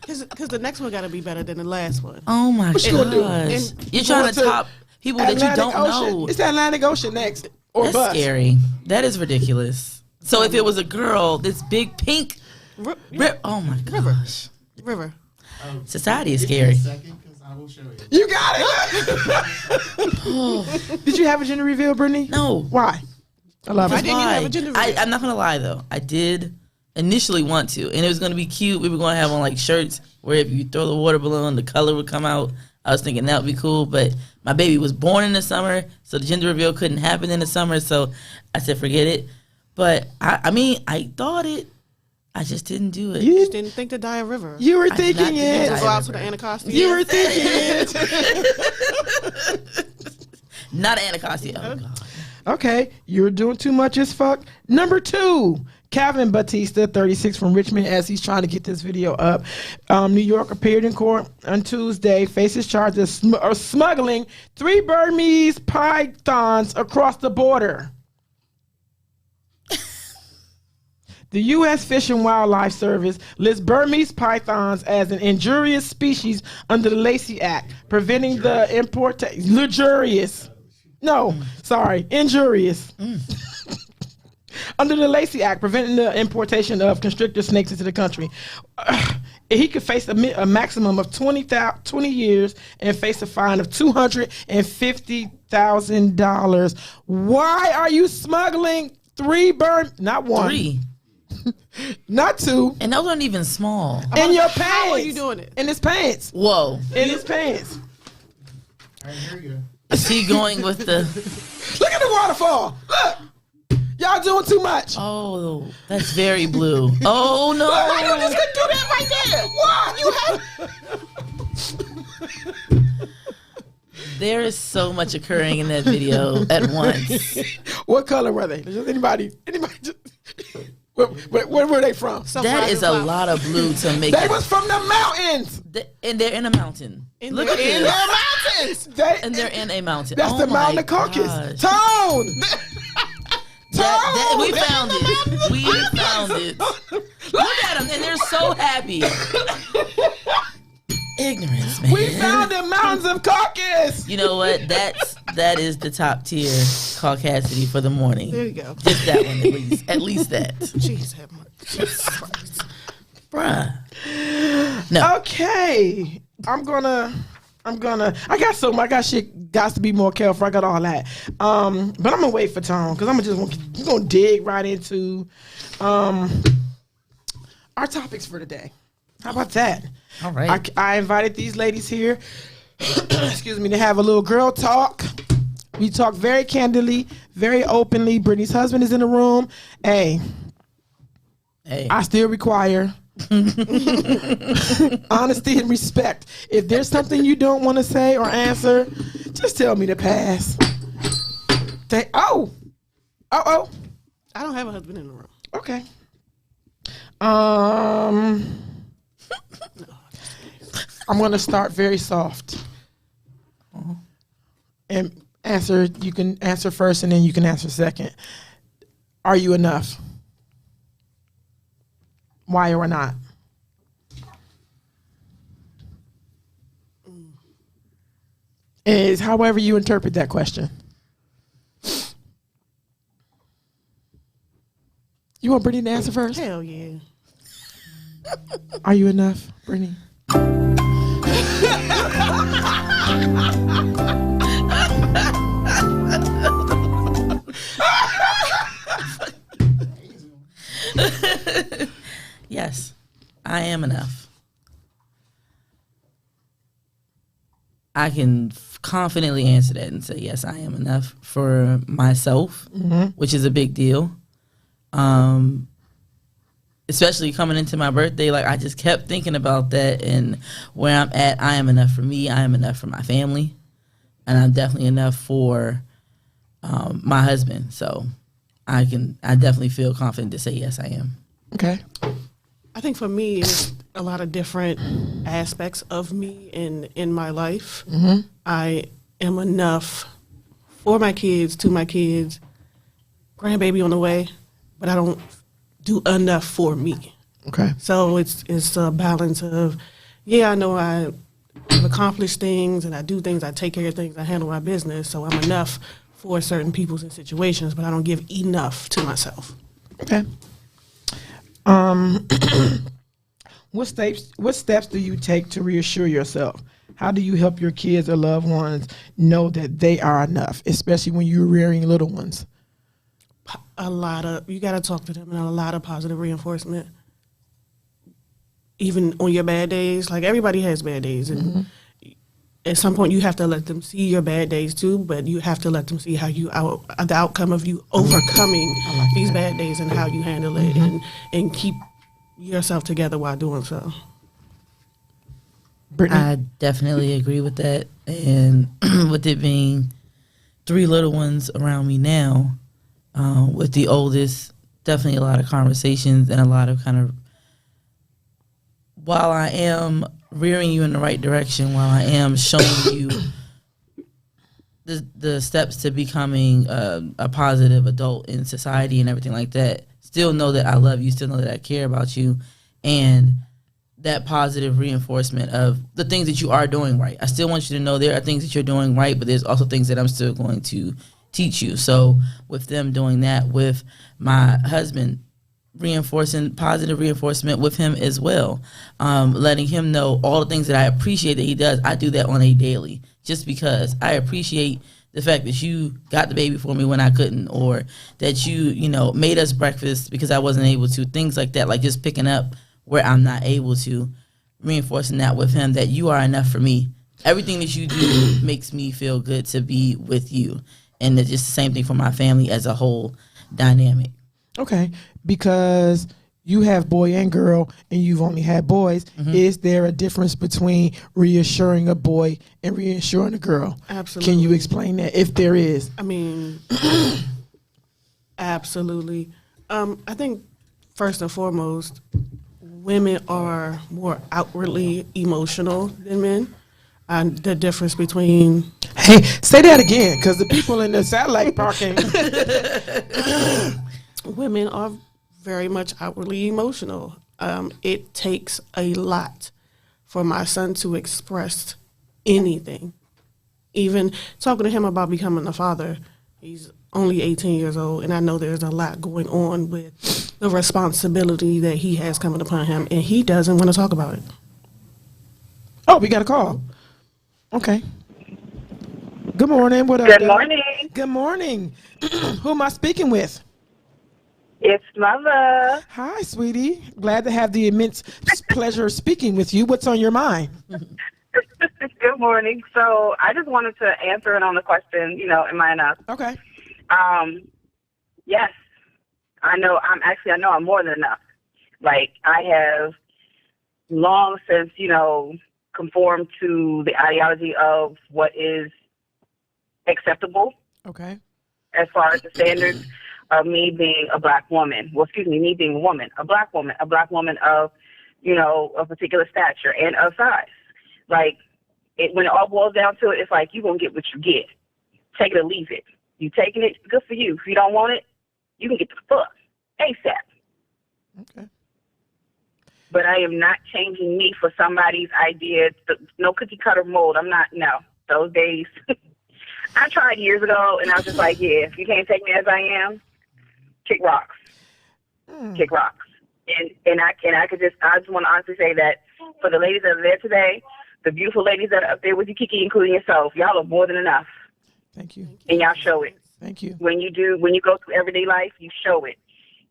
Because the next one got to be better than the last one. Oh my gosh. and You're trying to top people that you don't know. It's the Atlantic Ocean next. Or That's bust. scary. That is ridiculous. So if it was a girl, this big pink oh my gosh. River. Society is scary. Second, because I will show you. You got it. Did you have a gender reveal, Brittany? No. Why? I love I it. didn't even have a gender reveal. I'm not gonna lie though. I did initially want to, and it was gonna be cute. We were gonna have on like shirts where if you throw the water balloon, the color would come out. I was thinking that would be cool, but my baby was born in the summer, so the gender reveal couldn't happen in the summer. So I said, forget it. But I mean, I thought it. I just didn't do it. You, Just didn't think to die a river. you were I did not thinking think it. to Go out to the Anacostia. You were thinking it. Not Anacostia. Oh God. Okay, you're doing too much as fuck. Number 2, Calvin Batista, 36, from Richmond, as he's trying to get this video up. New York appeared in court on Tuesday, faces charges of smuggling 3 Burmese pythons across the border. The U.S. Fish and Wildlife Service lists Burmese pythons as an injurious species under the Lacey Act, preventing the importation. Luxurious. No, sorry, injurious. Under the Lacey Act, preventing the importation of constrictor snakes into the country. He could face a maximum of 20 years and face a fine of $250,000. Why are you smuggling 3 burn, not 1, 3. not 2, And those aren't even small. in your pants. How are you doing it? In his pants. Whoa. In his pants. I hear you. Is he going with the... Look at the waterfall. Look. Y'all doing too much. Oh, that's very blue. Oh, no. You just couldn't do that right there. Why? You have. There is so much occurring in that video at once. What color were they? Just anybody? Just, where were they from? That is a lot of blue to make They it. was from the mountains. And they're in a mountain. Look at In this. the mountains. And they're in a mountain. That's Oh the my mountain of Caucasus. gosh. Tone. We found it. We found it. Look at them, and they're so happy. Ignorance, man. We found the mountains of Caucasus. You know what? That is the top tier caucasity for the morning. There you go. Just that one, at least. At least that, Jeez, have mercy. bruh. No. Okay. I got shit got to be more careful. I got all that. But I'm gonna wait for Tom because I'm gonna dig right into our topics for today. How about that? All right. I invited these ladies here, excuse me, to have a little girl talk. We talk very candidly, very openly. Brittany's husband is in the room. Hey, I still require honesty and respect. If there's something you don't want to say or answer, just tell me to pass. Oh. I don't have a husband in the room. Okay. I'm going to start very soft. And you can answer first and then you can answer second. Are you enough? Why or not? Is however you interpret that question. You want Brittany to answer first? Hell yeah. Are you enough, Brittany? Yes, I am enough. I can confidently answer that and say, yes, I am enough for myself, which is a big deal. Especially coming into my birthday, like I just kept thinking about that and where I'm at. I am enough for me. I am enough for my family, and I'm definitely enough for my husband. So I definitely feel confident to say yes, I am. Okay. I think for me, it's a lot of different aspects of me in my life. Mm-hmm. I am enough for my kids, to my kids, grandbaby on the way, but I don't do enough for me. Okay. So it's a balance of, I know I've accomplished things and I do things, I take care of things, I handle my business, so I'm enough for certain peoples and situations, but I don't give enough to myself. Okay. What steps do you take to reassure yourself? How do you help your kids or loved ones know that they are enough, especially when you're rearing little ones? You got to talk to them and a lot of positive reinforcement. Even on your bad days, like everybody has bad days. And at some point you have to let them see your bad days too, but you have to let them see how the outcome of you overcoming these bad days and how you handle it and keep yourself together while doing so. Brittany? I definitely agree with that. And with it being 3 little ones around me now, with the oldest, definitely a lot of conversations and a lot of kind of, while I am rearing you in the right direction, while I am showing you the steps to becoming a positive adult in society and everything like that, still know that I love you, still know that I care about you, and that positive reinforcement of the things that you are doing right. I still want you to know there are things that you're doing right, but there's also things that I'm still going to teach you. So with them doing that, with my husband, reinforcing positive reinforcement with him as well, letting him know all the things that I appreciate that he does. I do that on a daily, just because I appreciate The fact that you got the baby for me when I couldn't, or that you know, made us breakfast because I wasn't able to, things like that, like just picking up where I'm not able to, reinforcing that with him, that you are enough for me. Everything that you do makes me feel good to be with you. And it's just the same thing for my family as a whole dynamic. Okay, because you have boy and girl and you've only had boys. Is there a difference between reassuring a boy and reassuring a girl? Absolutely. Can you explain that, if there is? I mean, absolutely. I think first and foremost, women are more outwardly emotional than men. And the difference between Hey, say that again, because the people in the satellite parking. women are very much outwardly emotional. It takes a lot for my son to express anything. Even talking to him about becoming a father, he's only 18 years old, and I know there's a lot going on with the responsibility that he has coming upon him, and he doesn't want to talk about it. Oh, we got a call. Okay. Good morning. What up? Good Doug? morning. Good morning. Who am I speaking with? It's Mother. Hi, sweetie. Glad to have the immense pleasure of speaking with you. What's on your mind? Good morning. So I just wanted to answer it on the question, you know, am I enough? Okay. Yes. I know I'm more than enough. Like, I have long since, you know, conformed to the ideology of what is acceptable Okay. as far as the standards of me being a black woman. Well, excuse me being a woman, a black woman of, you know, a particular stature and of size. Like, when it all boils down to it, it's like, you're going to get what you get. Take it or leave it. You taking it, good for you. If you don't want it, you can get the fuck ASAP. Okay. But I am not changing me for somebody's idea. No cookie cutter mold. I'm not, no. Those days. I tried years ago, and I was just like, yeah, if you can't take me as I am, kick rocks. Kick rocks. And I just want to honestly say that for the ladies that are there today, the beautiful ladies that are up there with you, Kiki, including yourself, y'all are more than enough. Thank you. And y'all show it. Thank you. When you go through everyday life, you show it.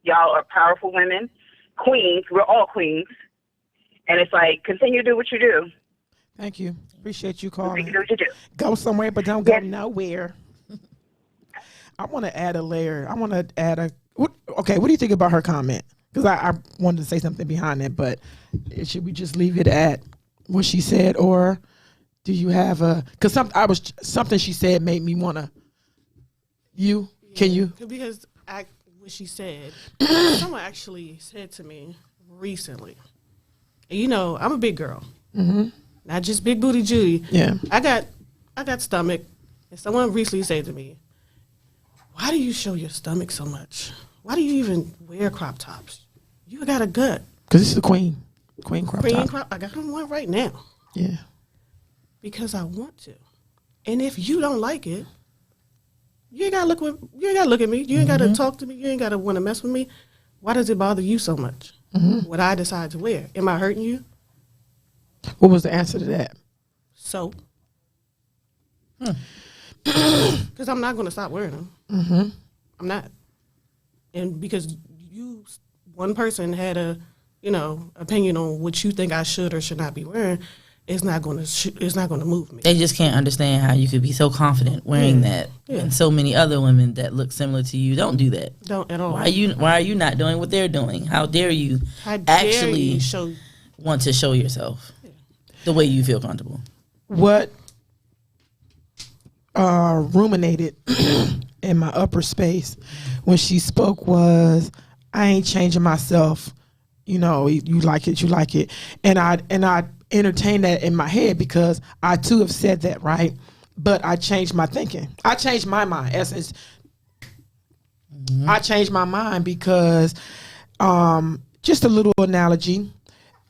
Y'all are powerful women, queens. We're all queens. And it's like, continue to do what you do. Thank you. Appreciate you Continue calling. to do what you do. Go somewhere, but don't go Yes. nowhere. I want to add a layer. I want to add a. What do you think about her comment? Because I wanted to say something behind it, but should we just leave it at what she said, or do you have a? Because something she said made me want to. Can you? Because what she said, someone actually said to me recently, and you know, I'm a big girl, not just big booty Judy. Yeah. I got stomach, and someone recently said to me, "Why do you show your stomach so much? Why do you even wear crop tops? You got a gut." Because it's the queen crop top. I got on one right now Yeah. because I want to, and if you don't like it, you ain't gotta look at me. You ain't gotta talk to me. You ain't gotta want to mess with me. Why does it bother you so much? What I decide to wear? Am I hurting you? What was the answer to that? So, because I'm not going to stop wearing them. I'm not, and because one person had a, opinion on what you think I should or should not be wearing, it's not going to move me. They just can't understand how you could be so confident wearing that, and so many other women that look similar to you don't do that. Don't at all. Why are you not doing what they're doing? How dare you actually want to show yourself the way you feel comfortable? What ruminated in my upper space when she spoke was, I ain't changing myself. You like it, you like it. And I entertained that in my head because I too have said that, right? But I changed my thinking. I changed my mind. Essence. I changed my mind because just a little analogy.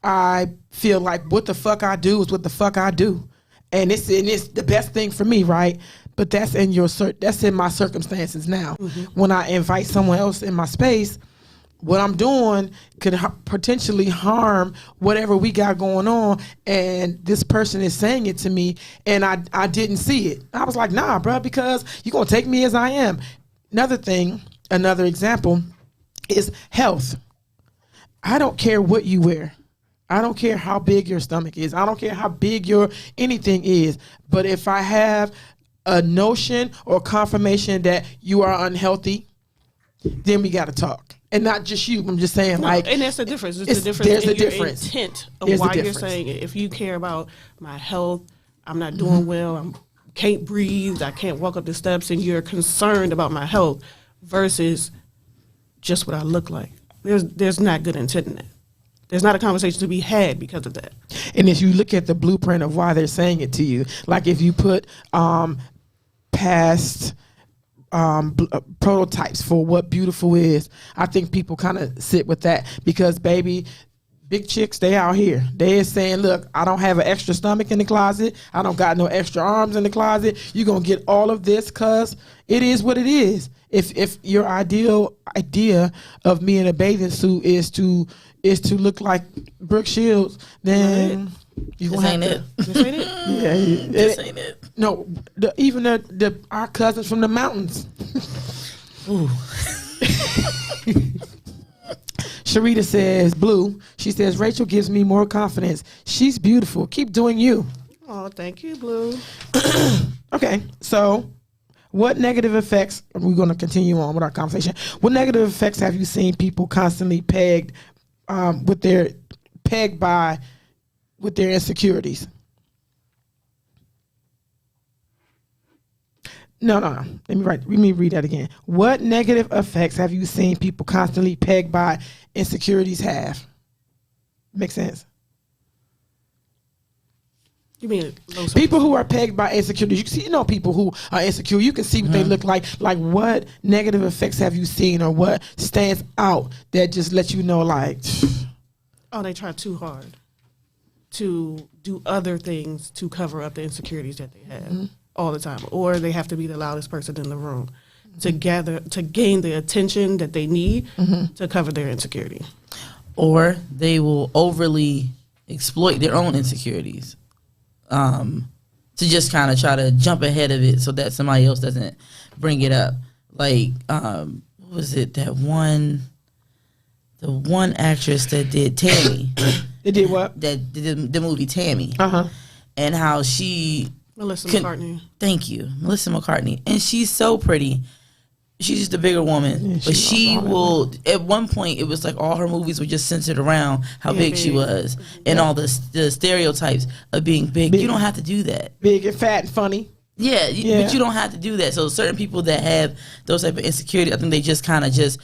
I feel like what the fuck I do is what the fuck I do. And it's the best thing for me, right? But that's in my circumstances now. When I invite someone else in my space, what I'm doing could potentially harm whatever we got going on, and this person is saying it to me, and I didn't see it. I was like, nah, bro, because you're gonna take me as I am. Another example is health. I don't care what you wear. I don't care how big your stomach is. I don't care how big your anything is. But if I have a notion or confirmation that you are unhealthy, then we got to talk. And not just you. I'm just saying, No, like, and that's the difference. There's there's in a your difference. intent of There's a why you're difference. saying it. If you care about my health, I'm not doing well, I can't breathe, I can't walk up the steps, and you're concerned about my health versus just what I look like. There's not good intent in that. There's not a conversation to be had because of that. And if you look at the blueprint of why they're saying it to you, like if you put past prototypes for what beautiful is, I think people kind of sit with that because, baby, big chicks, they out here. They is saying, look, I don't have an extra stomach in the closet. I don't got no extra arms in the closet. You're going to get all of this because it is what it is. If your ideal idea of me in a bathing suit is to look like Brooke Shields, then you This gonna ain't have it. to. This ain't it? Yeah, This ain't it. no, even our cousins from the mountains. Ooh. Sharita says, Blue, she says, Rachel gives me more confidence. She's beautiful. Keep doing you. Oh, thank you, Blue. Okay, so what negative effects, we're going to continue on with our conversation. What negative effects have you seen people constantly pegged with their insecurities? No. Let me read that again. What negative effects have you seen people constantly pegged by insecurities have? Make sense? You mean low People who are pegged by insecurities. You can see, people who are insecure. You can see what they look like. Like, what negative effects have you seen, or what stands out that just lets you know, like, Oh, they try too hard to do other things to cover up the insecurities that they have all the time, or they have to be the loudest person in the room to gain the attention that they need to cover their insecurity. Or they will overly exploit their own insecurities to just kind of try to jump ahead of it so that somebody else doesn't bring it up. Like, what was it, the one actress that did Tammy, it did what? that did the movie Tammy, and how she Melissa McCartney. Thank you, Melissa McCartney. And she's so pretty. She's just a bigger woman. Yeah, but she will, at one point, it was like all her movies were just centered around how big she was and all the stereotypes of being big. You don't have to do that. Big and fat and funny. Yeah, but you don't have to do that. So certain people that have those type of insecurity, I think they just kind of just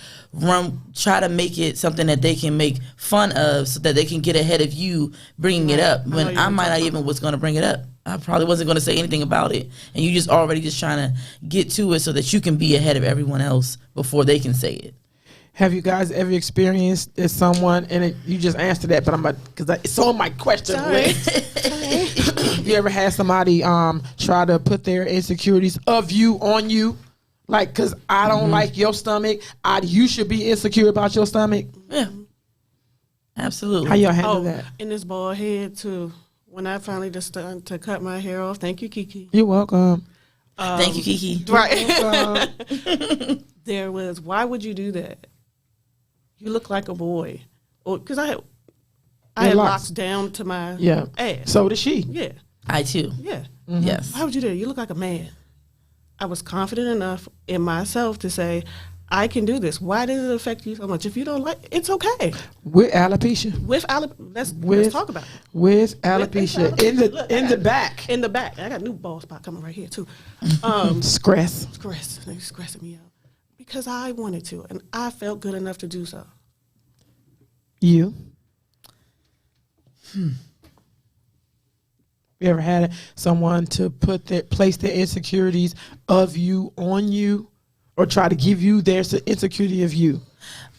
try to make it something that they can make fun of so that they can get ahead of you bringing it up. When I might not even was going to bring it up. I probably wasn't going to say anything about it. And you just already just trying to get to it so that you can be ahead of everyone else before they can say it. Have you guys ever experienced as someone, and you just answered that, but because it's on my question list. You ever had somebody try to put their insecurities of you on you? Like, because I don't like your stomach, you should be insecure about your stomach? Yeah, absolutely. How y'all handle that? In this bald head, too. When I finally just started to cut my hair off, thank you, Kiki. You're welcome. Thank you, Kiki. Right. There was, why would you do that? You look like a boy. Because I had locks down to my ass. So did she. Yeah. I too. Yeah. Yes. Why would you do that? You look like a man. I was confident enough in myself to say, I can do this. Why does it affect you so much? If you don't like it's okay. With alopecia. Let's talk about it. With alopecia. In the back. In the back. I got a new bald spot coming right here, too. Stress. They stressing me out. Because I wanted to, and I felt good enough to do so. You? You ever had someone to place their insecurities of you on you, or try to give you their insecurity of you?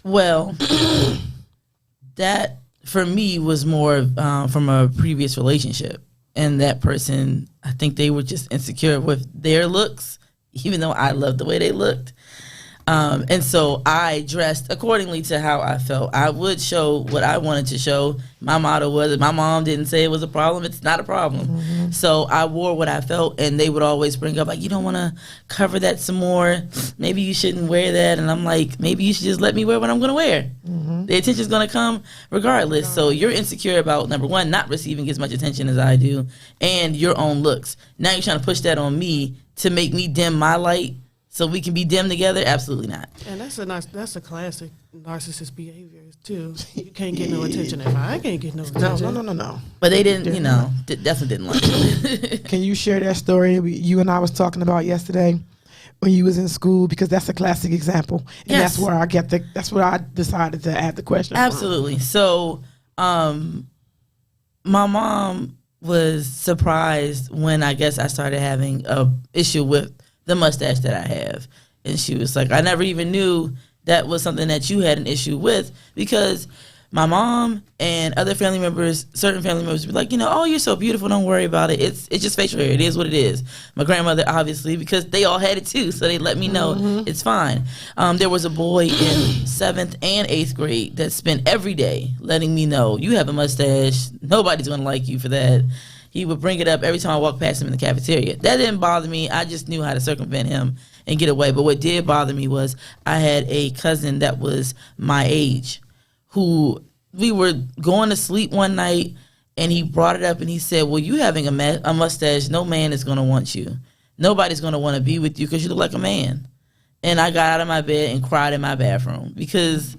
Well, that for me was more from a previous relationship, and that person, I think they were just insecure with their looks, even though I loved the way they looked. And so I dressed accordingly to how I felt. I would show what I wanted to show. My motto was, if my mom didn't say it was a problem, it's not a problem. So I wore what I felt, and they would always bring up, like, you don't want to cover that some more. Maybe you shouldn't wear that. And I'm like, maybe you should just let me wear what I'm going to wear. The attention's going to come regardless. So you're insecure about, number one, not receiving as much attention as I do, and your own looks. Now you're trying to push that on me to make me dim my light so we can be dim together? Absolutely not. And that's a classic narcissist behavior too. You can't get no attention if I can't get no attention. No. But they didn't, definitely didn't like it. Can you share that story you and I was talking about yesterday when you was in school? Because that's a classic example, and Yes. that's where I decided to add the question. Absolutely. So, my mom was surprised when I guess I started having a issue with the mustache that I have. And she was like, I never even knew that was something that you had an issue with, because my mom and other family members, certain family members would be like, oh, you're so beautiful, don't worry about it. It's just facial hair. It is what it is. My grandmother, obviously, because they all had it too, so they let me know it's fine. There was a boy in 7th and 8th grade that spent every day letting me know, you have a mustache. Nobody's going to like you for that. He would bring it up every time I walked past him in the cafeteria. That didn't bother me. I just knew how to circumvent him and get away. But what did bother me was I had a cousin that was my age who we were going to sleep one night, and he brought it up and he said, well, you having a mustache, no man is going to want you. Nobody's going to want to be with you because you look like a man. And I got out of my bed and cried in my bathroom because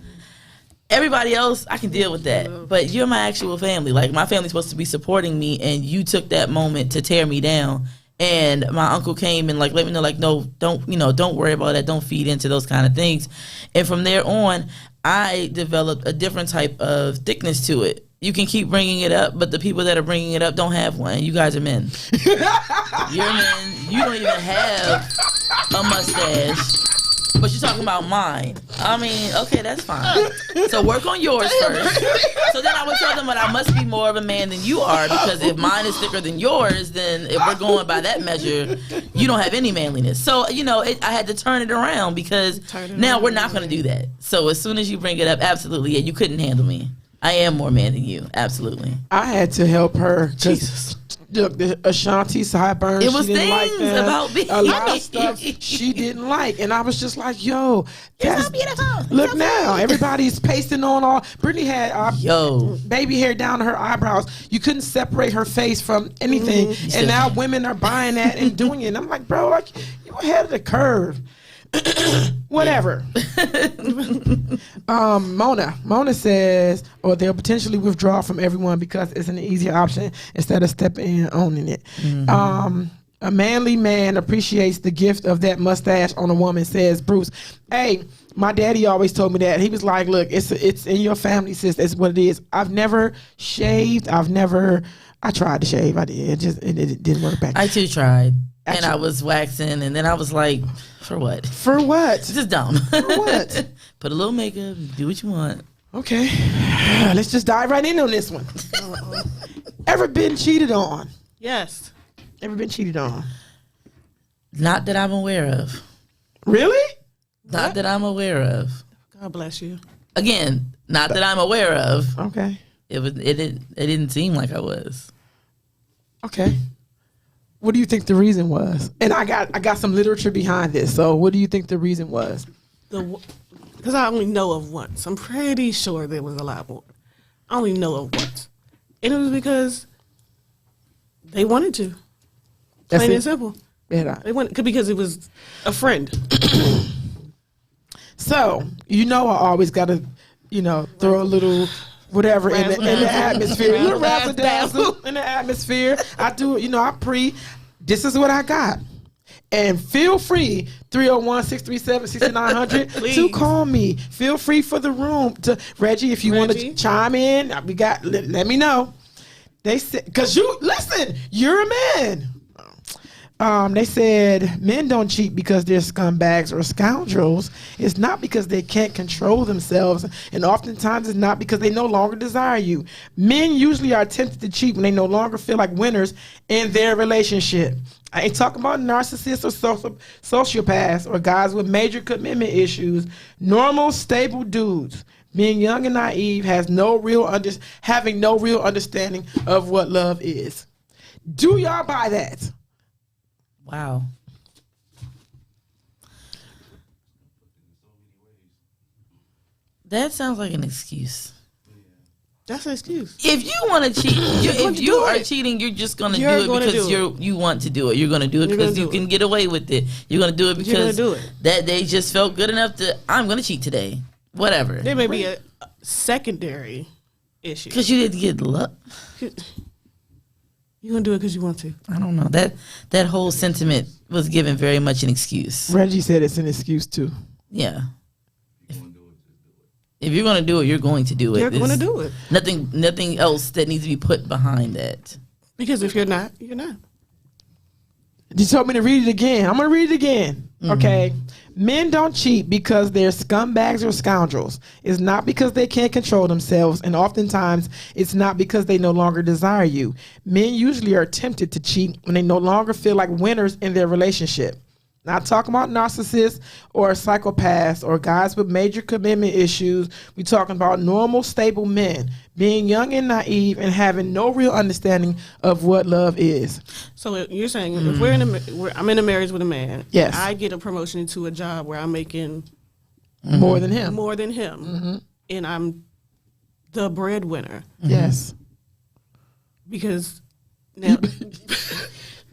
everybody else, I can deal with that. But you're my actual family. Like, my family's supposed to be supporting me, and you took that moment to tear me down. And my uncle came and, like, let me know, like, no, don't worry about that. Don't feed into those kind of things. And from there on, I developed a different type of thickness to it. You can keep bringing it up, but the people that are bringing it up don't have one. You guys are men. You're men. You don't even have a mustache. But you're talking about mine. I mean, okay, that's fine. So work on yours first. So then I would tell them that I must be more of a man than you are, because if mine is thicker than yours, then if we're going by that measure, you don't have any manliness. So, I had to turn it around, because now we're not going to do that. So as soon as you bring it up, absolutely, yeah, you couldn't handle me. I am more man than you, absolutely. I had to help her. Jesus. Look, the Ashanti sideburns. It was she didn't things like them. about me. A lot of stuff she didn't like, and I was just like, "Yo, that's so beautiful. Look now, everybody's pasting on all. Brittany had baby hair down to her eyebrows. You couldn't separate her face from anything, and now women are buying that and doing it. And I'm like, bro, like, you ahead of the curve. Whatever. Mona says, or they'll potentially withdraw from everyone because it's an easier option instead of stepping in and owning it. A manly man appreciates the gift of that mustache on a woman, says Bruce. Hey, my daddy always told me that. He was like, look, it's in your family, sis. That's what it is. I've never shaved. I tried to shave. I did. It didn't work back. I too tried. And I was waxing, and then I was like, for what? For what? Just dumb. For what? Put a little makeup, do what you want. Okay. Let's just dive right in on this one. Ever been cheated on? Yes. Ever been cheated on? Not that I'm aware of. Really? Not that I'm aware of. God bless you. Again, not that I'm aware of. Okay. It didn't seem like I was. Okay. What do you think the reason was? And I got some literature behind this. So what do you think the reason was? Because I only know of once. I'm pretty sure there was a lot more. I only know of once. And it was because they wanted to. That's Plain it? and simple. Yeah. They wanted, because it was a friend. So, I always got to, throw a little whatever in the atmosphere. A little razzle-dazzle in the atmosphere. I do, this is what I got. And feel free, 301-637-6900, to call me. Feel free for the room. Reggie, if you want to chime in, let me know. They said, because you're a man. They said men don't cheat because they're scumbags or scoundrels. It's not because they can't control themselves, and oftentimes it's not because they no longer desire you. Men usually are tempted to cheat when they no longer feel like winners in their relationship. I ain't talking about narcissists or sociopaths or guys with major commitment issues. Normal, stable dudes. Being young and naive having no real understanding of what love is. Do y'all buy that? Wow. That sounds like an excuse. That's an excuse. If you want to cheat, if you are cheating, you're just going to do it because you want to do it. You're going to do it because you can get away with it. You're going to do it because that day just felt good enough to, I'm going to cheat today. Whatever. There may be a secondary issue. Because you didn't get luck. You're going to do it because you want to. I don't know. That whole sentiment was given very much an excuse. Reggie said it's an excuse too. Yeah. If you're going to do it, you're going to do it. You're going to do it. Nothing else that needs to be put behind that. Because if you're not, you're not. You told me to read it again. I'm going to read it again. Mm-hmm. Okay. Men don't cheat because they're scumbags or scoundrels. It's not because they can't control themselves, and oftentimes it's not because they no longer desire you. Men usually are tempted to cheat when they no longer feel like winners in their relationship. Not talking about narcissists or psychopaths or guys with major commitment issues. We're talking about normal, stable men being young and naive and having no real understanding of what love is. So you're saying if I'm in a marriage with a man, yes, I get a promotion into a job where I'm making more than him, and I'm the breadwinner. Yes, because now.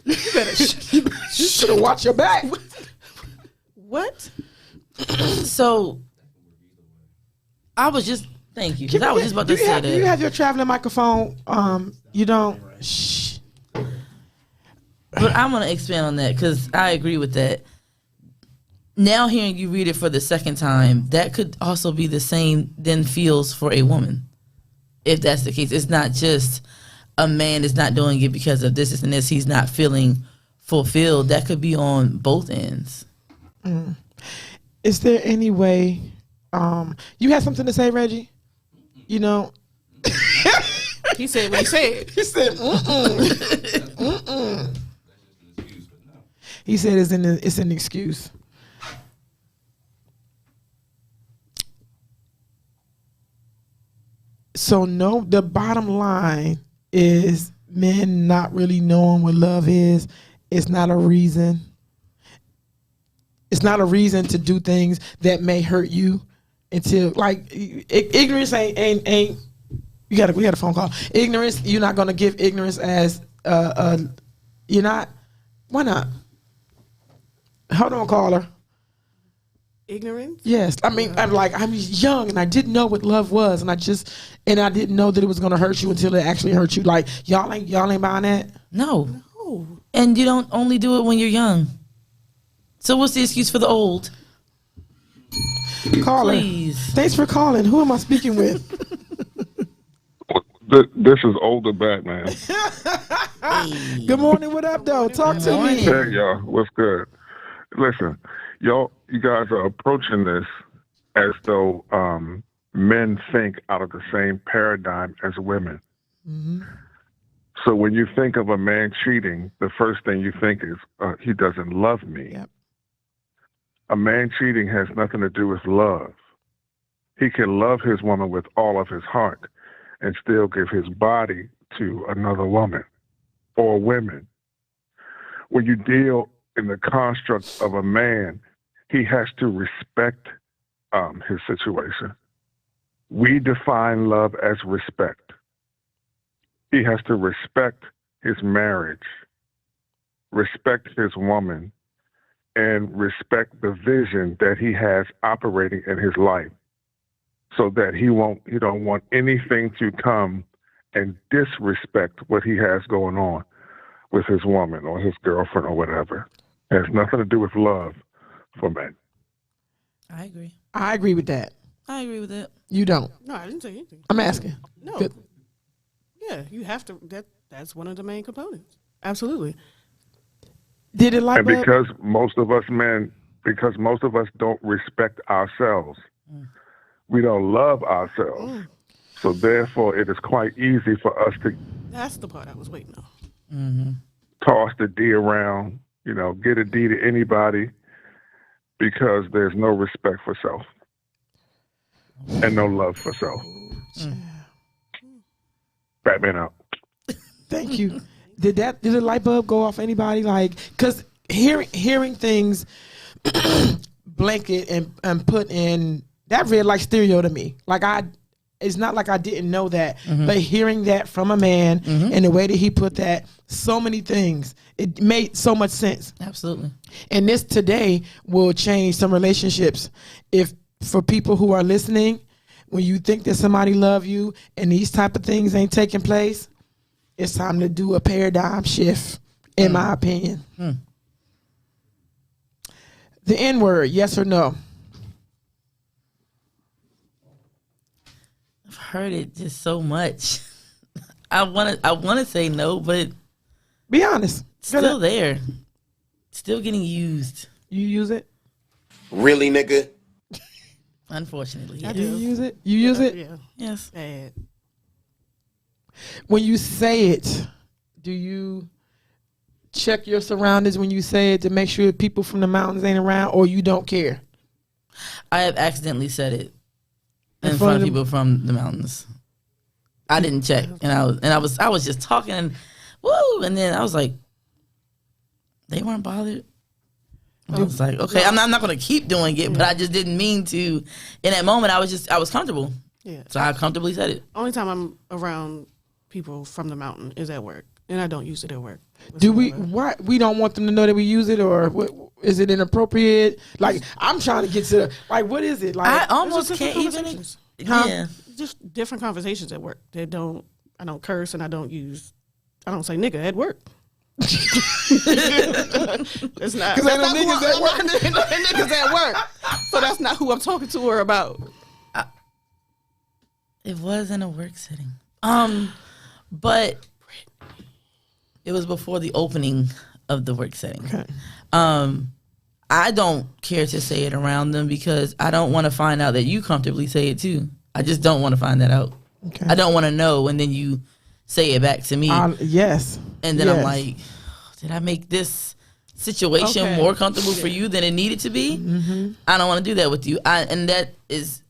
You better watch your back. What? So, I was just, thank you, because I was just about to say that. Do you have your traveling microphone? You don't? Shh. But I'm going to expand on that because I agree with that. Now hearing you read it for the second time, that could also be the same then feels for a woman. If that's the case. It's not just a man is not doing it because of this and this. He's not feeling fulfilled. That could be on both ends. Mm. Is there any way? You had something to say, Reggie? You know. He said what he said. He said, He said it's an excuse. So no, the bottom line is men not really knowing what love is. It's not a reason. It's not a reason to do things that may hurt you until like ignorance ain't we got a phone call. Ignorance, you're not gonna give ignorance as you're not. Why not? Hold on, caller. Ignorance? Yes. I mean, I'm young and I didn't know what love was, and I didn't know that it was gonna hurt you until it actually hurt you. Like y'all ain't buying that? No. And you don't only do it when you're young. So what's the excuse for the old? Caller. Please. Thanks for calling. Who am I speaking with? This is older Batman. Hey. Good morning. What up, though? Talk to me. Hey, y'all. What's good? Listen, you guys are approaching this as though men think out of the same paradigm as women. Mm-hmm. So when you think of a man cheating, the first thing you think is, he doesn't love me. Yep. A man cheating has nothing to do with love. He can love his woman with all of his heart and still give his body to another woman or women. When you deal in the construct of a man, he has to respect his situation. We define love as respect. He has to respect his marriage, respect his woman, and respect the vision that he has operating in his life, so that he don't want anything to come and disrespect what he has going on with his woman or his girlfriend or whatever. It has nothing to do with love for men. I agree. I agree with that. I agree with that. You don't. No, I didn't say anything. I'm asking. No. Good. Yeah, you have to. That's one of the main components. Absolutely. Did it light And bulb? because most of us don't respect ourselves, we don't love ourselves. So therefore, it is quite easy for us to That's the part I was waiting on. toss the D around, get a D to anybody because there's no respect for self and no love for self. Batman out. Thank you. Did the light bulb go off anybody? Like, because hearing things blanket and put in, that read like stereo to me. Like it's not like I didn't know that, but hearing that from a man and the way that he put that, so many things, it made so much sense. Absolutely. And this today will change some relationships. If for people who are listening, when you think that somebody love you and these type of things ain't taking place, it's time to do a paradigm shift, in my opinion. The N-word, yes or no? I've heard it just so much. I wanna say no, but Be honest. still there. Still getting used. You use it? Really, nigga? Unfortunately. I Yes. You do. use it? You use it? Yeah. Yes. Bad. When you say it, do you check your surroundings when you say it to make sure people from the mountains ain't around, or you don't care? I have accidentally said it in In front of people from the mountains. I didn't check, and I was just talking, and woo, and then I was like, they weren't bothered. I was like, okay, I'm not going to keep doing it, but I just didn't mean to. In that moment, I was comfortable, Yeah. so I comfortably said it. Only time I'm around people from the mountain is at work, and I don't use it at work. Do we? Why we don't want them to know that we use it, or what, is it inappropriate? Like, I'm trying to get to like, what is it? Like, I It's just almost different can't even. conversations. Huh? Yeah, Just different conversations at work. I don't curse, and I don't say nigga at work. It's not. Because ain't no niggas at work. Niggas at work. So that's not who I'm talking to her about. it was in a work setting. But it was before the opening of the work setting. Okay. I don't care to say it around them because I don't want to find out that you comfortably say it too. I just don't want to find that out. Okay. I don't want to know, and then you say it back to me, Yes. and then I'm Yes. like, did I make this situation Okay. more comfortable for you than it needed to be? I don't want to do that with you. And that is,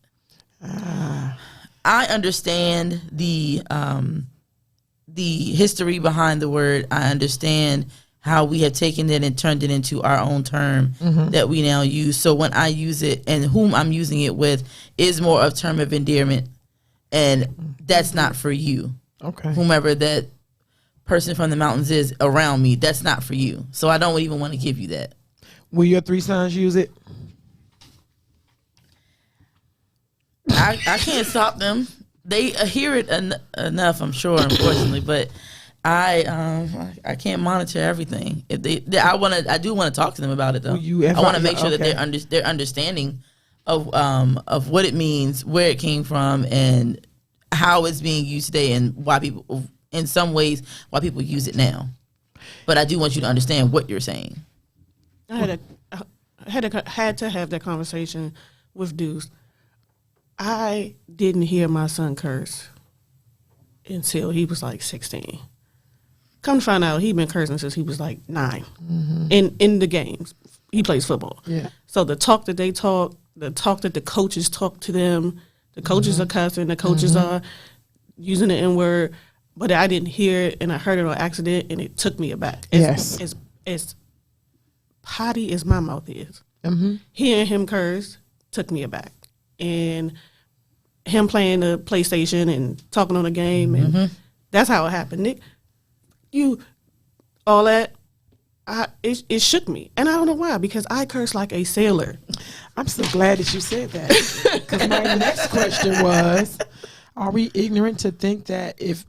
I understand the history behind the word. I understand how we have taken it and turned it into our own term that we now use. So when I use it, and whom I'm using it with is more of term of endearment, and that's not for you. Okay. Whomever that person from the mountains is around me, that's not for you. So I don't even want to give you that. Will your 3 sons use it? I can't stop them. They hear it enough, I'm sure, unfortunately, but I can't monitor everything. If I do want to talk to them about it though. Will you ever- I want to make sure that okay. they're understanding of what it means, where it came from, and how it's being used today, and why people, in some ways, why people use it now. But I do want you to understand what you're saying. I had to have that conversation with Deuce. I didn't hear my son curse until he was like 16. Come to find out, he'd been cursing since he was like 9. In the games, he plays football. Yeah. So the talk that they talk, the talk that the coaches talk to them, the coaches are cussing, the coaches are using the N word, but I didn't hear it, and I heard it on accident, and it took me aback. As potty as my mouth is, hearing him curse took me aback, and him playing the PlayStation and talking on the game, and that's how it happened. Nick, all that, it shook me, and I don't know why, because I curse like a sailor. I'm so glad that you said that. Because my next question was, are we ignorant to think that if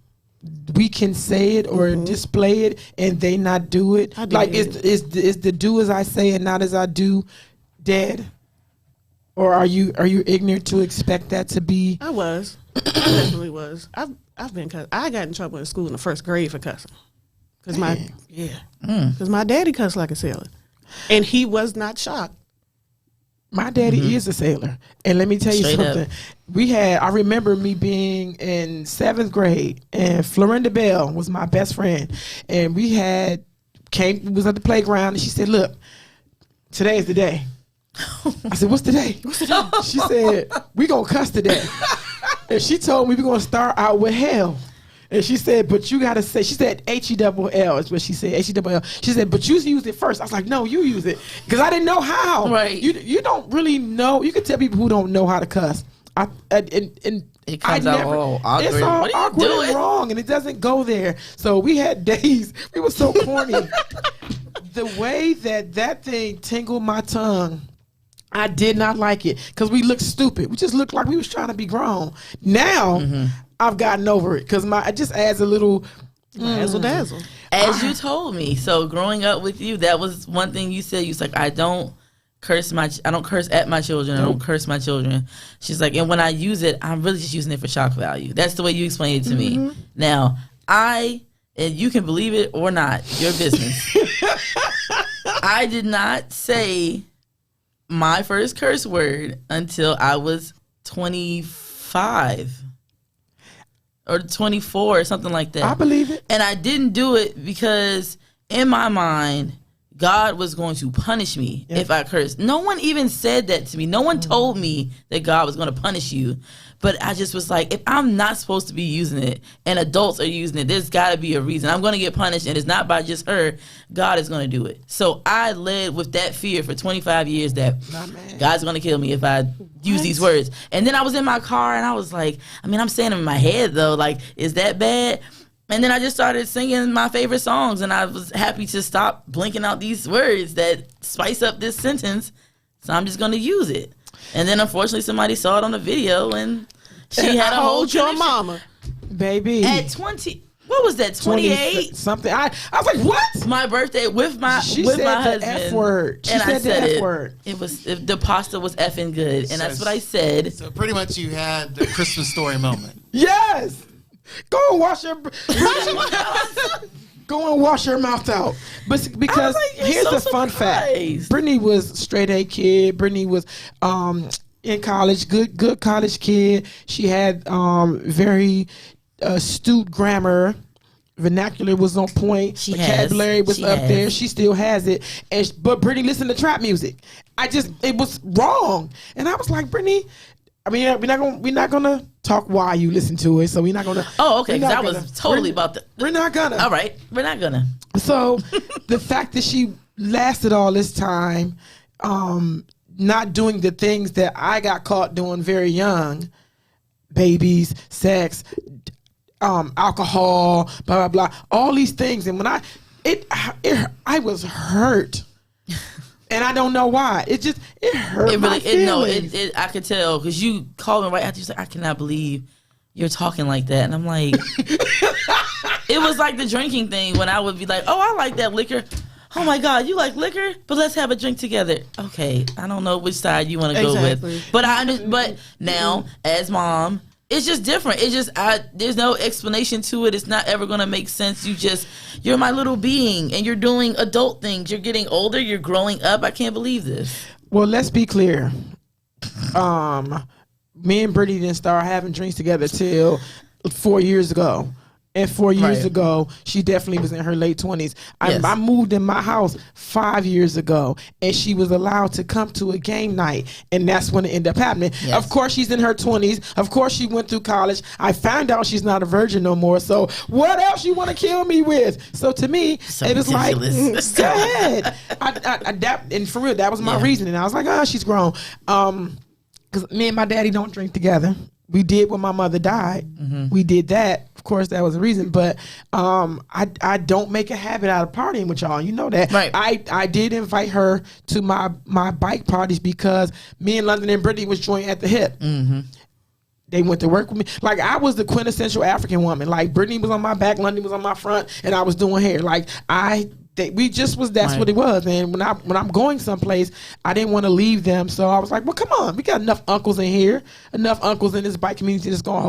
we can say it or display it and they not do it? I did. Like, is the do as I say and not as I do dead? Or are you ignorant to expect that to be? I was. I definitely was. I've been cussing. I got in trouble in school in the 1st grade for cussing. Because my daddy cussed like a sailor, and he was not shocked. My daddy is a sailor. And let me tell you Straight something. up. I remember me being in 7th grade, and Florinda Bell was my best friend. And we was at the playground, and she said, look, today is the day. I said, what's today? She said, we gonna cuss today. And she told me we're gonna start out with hell. And she said, but you gotta say, she said H-E-double-L is what she said, H-E-double-L. She said, but you use it first. I was like, no, you use it. Because I didn't know how. Right. You don't really know. You can tell people who don't know how to cuss. It comes out all awkward. It's all What are you awkward doing? and wrong, and it doesn't go there. So we had days, we were so corny. The way that thing tingled my tongue, I did not like it because we looked stupid. We just looked like we was trying to be grown. Now, I've gotten over it because it just adds a little Razzle dazzle. As you told me. So growing up with you, that was one thing you said. You was like, I don't curse at my children. I don't curse my children. She's like, and when I use it, I'm really just using it for shock value. That's the way you explained it to me. Now, and you can believe it or not, your business. I did not say my first curse word until I was 25 or 24 or something like that. I believe it. And I didn't do it because in my mind, God was going to punish me if I cursed. No one even said that to me. No one told me that God was going to punish you. But I just was like, if I'm not supposed to be using it and adults are using it, there's got to be a reason. I'm going to get punished, and it's not by just her. God is going to do it. So I led with that fear for 25 years that God's going to kill me if I use these words. And then I was in my car, and I was like, I'm saying them in my head, though. Like, is that bad? And then I just started singing my favorite songs, and I was happy to stop blinking out these words that spice up this sentence. So I'm just going to use it. And then unfortunately somebody saw it on the video, and she had a whole your tradition. mama. Baby. At 20, what was that, 28? Something. I was like, what? My birthday with my She with said my the husband. F word. She and said I said the F it. word. The pasta was effing good, and that's what I said. So pretty much you had the Christmas story moment. Yes. Go and wash your Go and wash your mouth out. But because like, you're here's so the fun fact. surprised. Brittany was straight A kid. Brittany was in college, good college kid. She had very astute grammar. Vernacular was on point. Vocabulary was up there. She still has it. But Brittany listened to trap music. It was wrong. And I was like, Brittany, we're not gonna talk why you listen to it. So we're not gonna. Oh, okay. Because I was totally about the. We're not gonna. All right, we're not gonna. So the fact that she lasted all this time, not doing the things that I got caught doing very young, babies, sex, alcohol, blah blah blah, all these things, and when I was hurt. And I don't know why. It hurt my feelings. I could tell because you called me right after. You said, "I cannot believe you're talking like that," and I'm like, it was like the drinking thing when I would be like, "Oh, I like that liquor." Oh my God, you like liquor? But let's have a drink together. Okay, I don't know which side you want to go with, but but now as mom. It's just different. It's just there's no explanation to it. It's not ever gonna make sense. You're my little being, and you're doing adult things. You're getting older. You're growing up. I can't believe this. Well, let's be clear. Me and Brittany didn't start having drinks together till 4 years ago. And 4 years ago, she definitely was in her late 20s. I moved in my house 5 years ago, and she was allowed to come to a game night, and that's when it ended up happening. Yes. Of course, she's in her 20s. Of course, she went through college. I found out she's not a virgin no more, so what else you want to kill me with? So to me, it was ridiculous. Like, go ahead. And for real, that was my reason. And I was like, she's grown. Because me and my daddy don't drink together. We did when my mother died. Mm-hmm. We did that. Of course, that was the reason. But I don't make a habit out of partying with y'all. You know that. Right. I did invite her to my bike parties because me and London and Brittany was joined at the hip. Mm-hmm. They went to work with me. Like, I was the quintessential African woman. Like, Brittany was on my back, London was on my front, and I was doing hair. Like, that's what it was. And when I'm going someplace, I didn't want to leave them. So I was like, well, come on. We got enough uncles in here, enough uncles in this bike community that's going to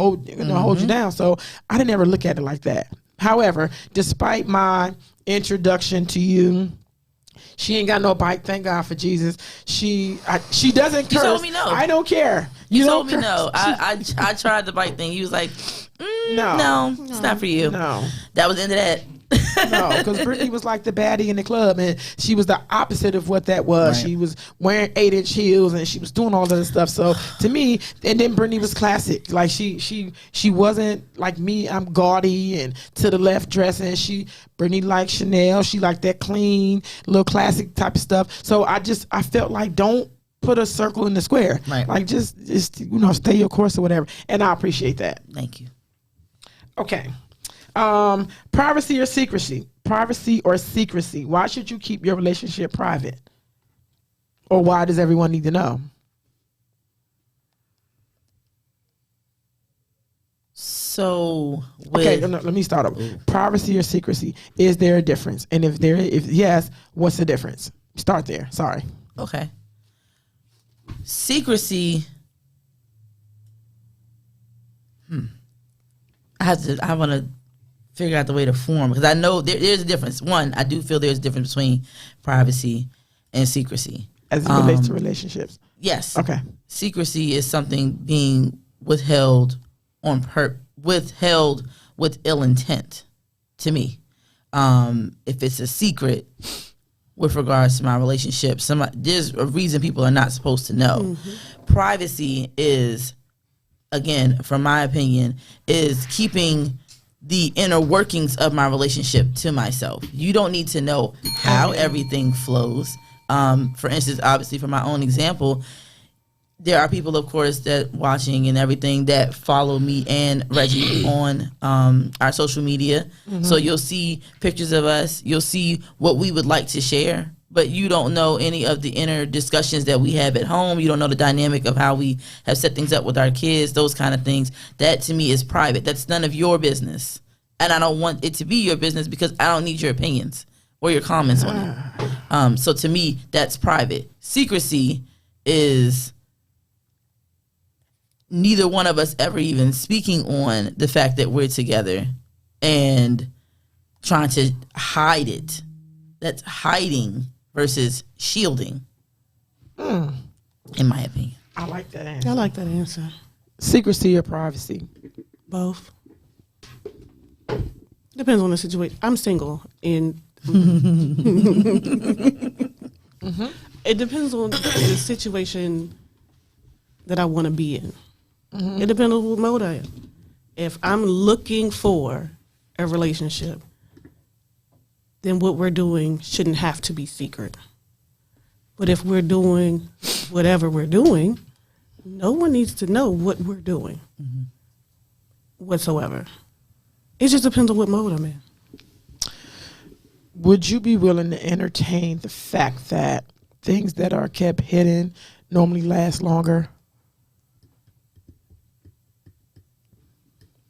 hold you down. So I didn't ever look at it like that. However, despite my introduction to you, she ain't got no bike. Thank God for Jesus. She doesn't curse. You told me no. I don't care. You told me curse. no. I tried the bike thing. He was like, no, it's not for you. No. That was the end of that. No, because Brittany was like the baddie in the club, and she was the opposite of what that was. Right. She was wearing 8-inch heels, and she was doing all of this stuff. So to me, and then Brittany was classic. Like she wasn't like me. I'm gaudy and to the left dressing. Brittany liked Chanel. She liked that clean, little classic type of stuff. So I felt like don't put a circle in the square. Right. Like just stay your course or whatever. And I appreciate that. Thank you. Okay. Privacy or secrecy? Privacy or secrecy? Why should you keep your relationship private? Or why does everyone need to know? So, let me start over. Privacy or secrecy? Is there a difference? And if yes, what's the difference? Start there. Sorry. Okay. Secrecy. I want to figure out the way to form, because I know there's a difference. One, I do feel there's a difference between privacy and secrecy. As it relates to relationships. Yes. Okay. Secrecy is something being withheld withheld with ill intent to me. If it's a secret with regards to my relationship, there's a reason people are not supposed to know. Mm-hmm. Privacy is, again, from my opinion, is keeping the inner workings of my relationship to myself. You don't need to know how everything flows. For instance, obviously, for my own example, there are people, of course, that watching and everything that follow me and Reggie on our social media. Mm-hmm. So you'll see pictures of us. You'll see what we would like to share. But you don't know any of the inner discussions that we have at home. You don't know the dynamic of how we have set things up with our kids, those kind of things. That, to me, is private. That's none of your business. And I don't want it to be your business because I don't need your opinions or your comments on it. So to me, that's private. Secrecy is neither one of us ever even speaking on the fact that we're together and trying to hide it. That's hiding versus shielding, in my opinion. I like that answer. I like that answer. Secrecy or privacy? Both. Depends on the situation. I'm single, and it depends on the situation that I want to be in. Mm-hmm. It depends on what mode I am. If I'm looking for a relationship, then what we're doing shouldn't have to be secret. But if we're doing whatever we're doing, no one needs to know what we're doing whatsoever. It just depends on what mode I'm in. Would you be willing to entertain the fact that things that are kept hidden normally last longer?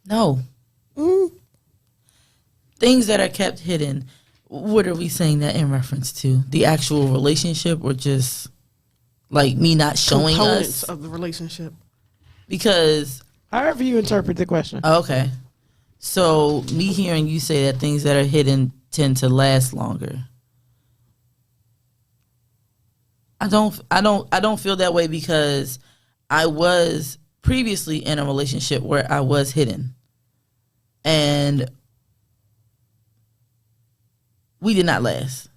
No. Things that are kept hidden. What are we saying that in reference to? The actual relationship, or just like me not showing components us of the relationship? Because however you interpret the question. Okay. So me hearing you say that things that are hidden tend to last longer. I don't feel that way, because I was previously in a relationship where I was hidden. And we did not last,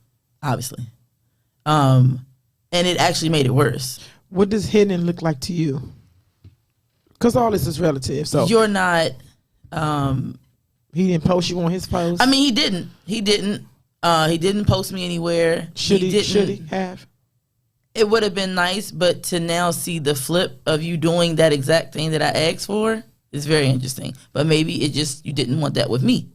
obviously. And it actually made it worse. What does hidden look like to you? Because all this is relative. So you're not. He didn't post you on his post. I mean, he didn't. He didn't post me anywhere. Should he have? It would have been nice, but to now see the flip of you doing that exact thing that I asked for is very interesting. But maybe you didn't want that with me.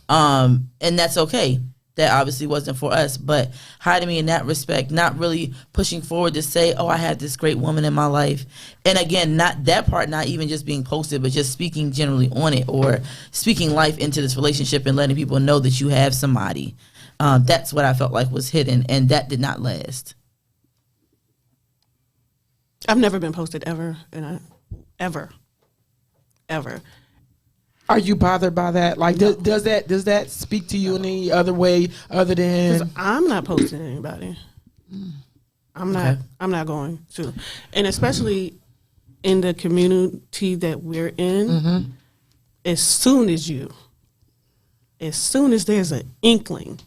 And that's okay. That obviously wasn't for us, but hiding me in that respect, not really pushing forward to say, oh, I had this great woman in my life. And again, not that part, not even just being posted, but just speaking generally on it, or speaking life into this relationship and letting people know that you have somebody. That's what I felt like was hidden, and that did not last. I've never been posted ever, and ever. Are you bothered by that? Like, does that speak to you in any other way other than? 'Cause I'm not posting anybody. I'm not going to, and especially in the community that we're in. As soon as there's an inkling,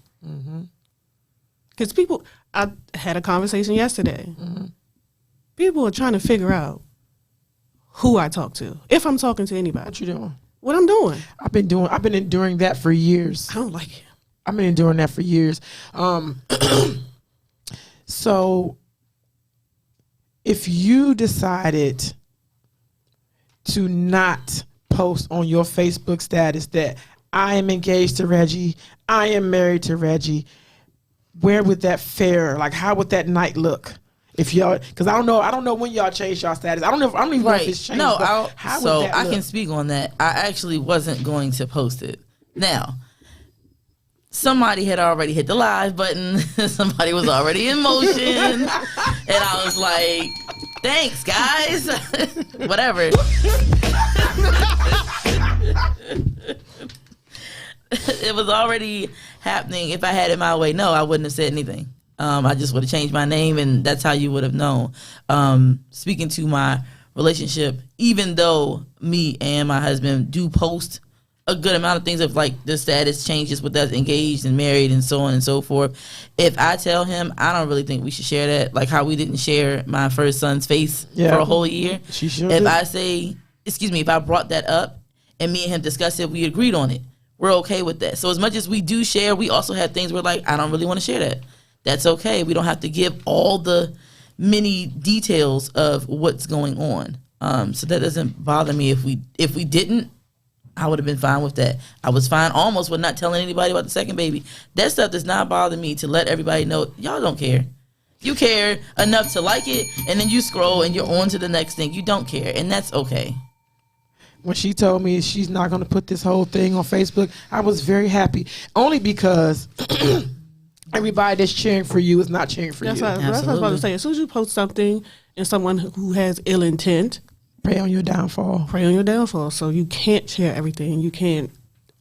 because people, I had a conversation yesterday. People are trying to figure out who I talk to, if I'm talking to anybody. What you doing? What I'm doing. I've been enduring that for years. I don't like it. I've been enduring that for years. So if you decided to not post on your Facebook status that I am engaged to Reggie, I am married to Reggie, where would that fare? Like, how would that night look? If y'all, because I don't know when y'all changed y'all status. I don't even know if it's changed. No, how would so that I look? can speak on that. I actually wasn't going to post it. Now, somebody had already hit the live button. Somebody was already in motion, and I was like, "Thanks, guys." Whatever. It was already happening. If I had it my way, no, I wouldn't have said anything. I just would have changed my name, and that's how you would have known. Speaking to my relationship, even though me and my husband do post a good amount of things of like the status changes with us engaged and married and so on and so forth. If I tell him, I don't really think we should share that. Like how we didn't share my first son's face for a whole year. She sure if did. I say, if I brought that up and me and him discussed it, we agreed on it. We're okay with that. So as much as we do share, we also have things where like, I don't really want to share that. That's okay. We don't have to give all the many details of what's going on. So that doesn't bother me. If we didn't, I would have been fine with that. I was fine almost with not telling anybody about the second baby. That stuff does not bother me to let everybody know y'all don't care. You care enough to like it, and then you scroll and you're on to the next thing. You don't care, and that's okay. When she told me she's not going to put this whole thing on Facebook, I was very happy. Only because everybody that's cheering for you is not cheering for That's you. what I was about to say. As soon as you post something and someone who has ill intent, Pray on your downfall. pray on your downfall. So you can't share everything. You can't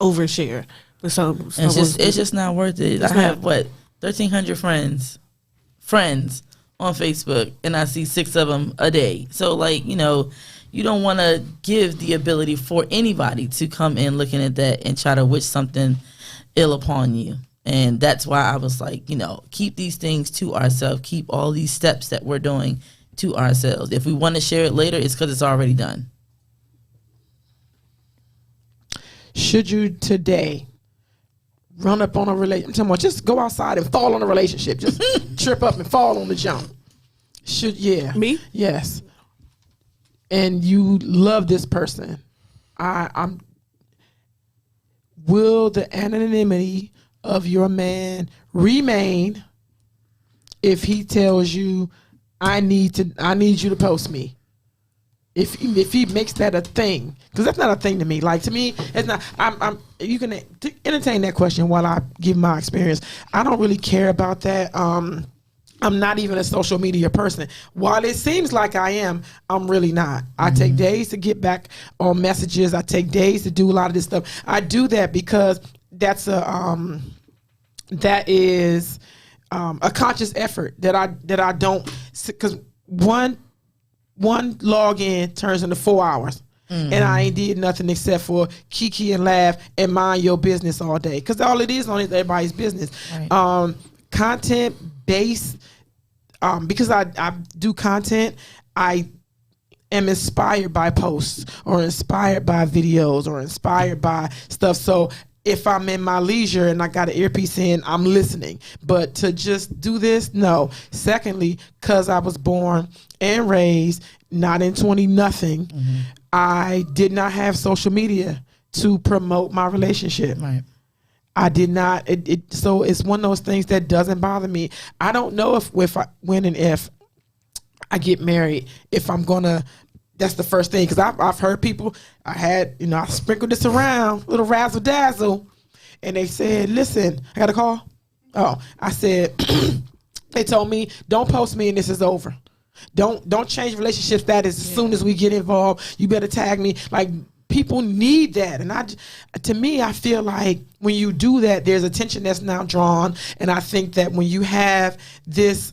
overshare. But It's just not worth it. I have 1,300 friends on Facebook, and I see 6 of them a day. So like, you don't want to give the ability for anybody to come in looking at that and try to wish something ill upon you. And that's why I was like, keep these things to ourselves. Keep all these steps that we're doing to ourselves. If we want to share it later, it's because it's already done. Should you today run up on a relationship? I'm talking about just go outside and fall on a relationship. Just trip up and fall on the jump. Me? Yes. And you love this person. Will the anonymity of your man remain if he tells you, I need you to post me? If he makes that a thing, because that's not a thing to me. Like, to me, it's not. You can entertain that question while I give my experience. I don't really care about that. I'm not even a social media person. While it seems like I am, I'm really not. I take days to get back on messages. I take days to do a lot of this stuff. I do that because that is a conscious effort that I don't, because one login turns into 4 hours. And I ain't did nothing except for kiki and laugh and mind your business all day. Because all it is on is everybody's business. Right. Content based, because I do content, I am inspired by posts or inspired by videos or inspired by stuff. So if I'm in my leisure and I got an earpiece in, I'm listening. But to just do this, no. Secondly, because I was born and raised not in 20-nothing, I did not have social media to promote my relationship. Right. I did not. So it's one of those things that doesn't bother me. I don't know when and if I get married, if I'm gonna. That's the first thing, because I've heard people. I sprinkled this around, little razzle dazzle, and they said, "Listen, I got a call." Oh, I said, they told me, "Don't post me, and this is over. Don't change relationship status as soon as we get involved. You better tag me." Like, people need that. And to me, I feel like when you do that, there's attention that's now drawn. And I think that when you have this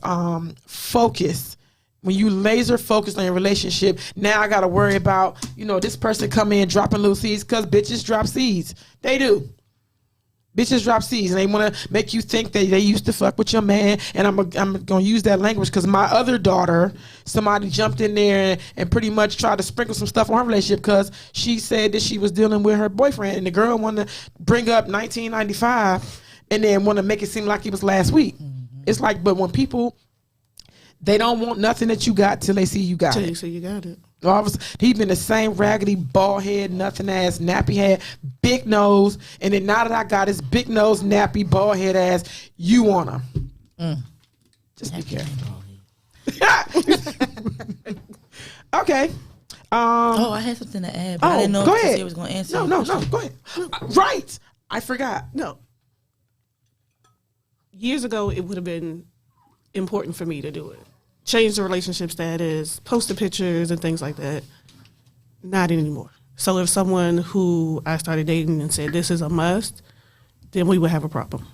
focus, when you laser focus on your relationship, now I got to worry about, this person coming in dropping little seeds, because bitches drop seeds. They do. Bitches drop seeds, and they want to make you think that they used to fuck with your man. And I'm going to use that language because my other daughter, somebody jumped in there and pretty much tried to sprinkle some stuff on her relationship because she said that she was dealing with her boyfriend, and the girl wanted to bring up 1995 and then want to make it seem like it was last week. It's like, but when people, they don't want nothing that you got till they see you got it. So you got it. All of a sudden, he been the same raggedy, bald head, nothing ass, nappy head, big nose, and then now that I got his big nose, nappy, bald head ass, you want him. Just be careful. Okay. I had something to add, but I didn't know go if ahead. Cecilia was going to answer. No, go ahead. Right. I forgot. No. Years ago, it would have been important for me to do it. Change the relationship status, post the pictures and things like that. Not anymore. So if someone who I started dating and said this is a must, then we would have a problem.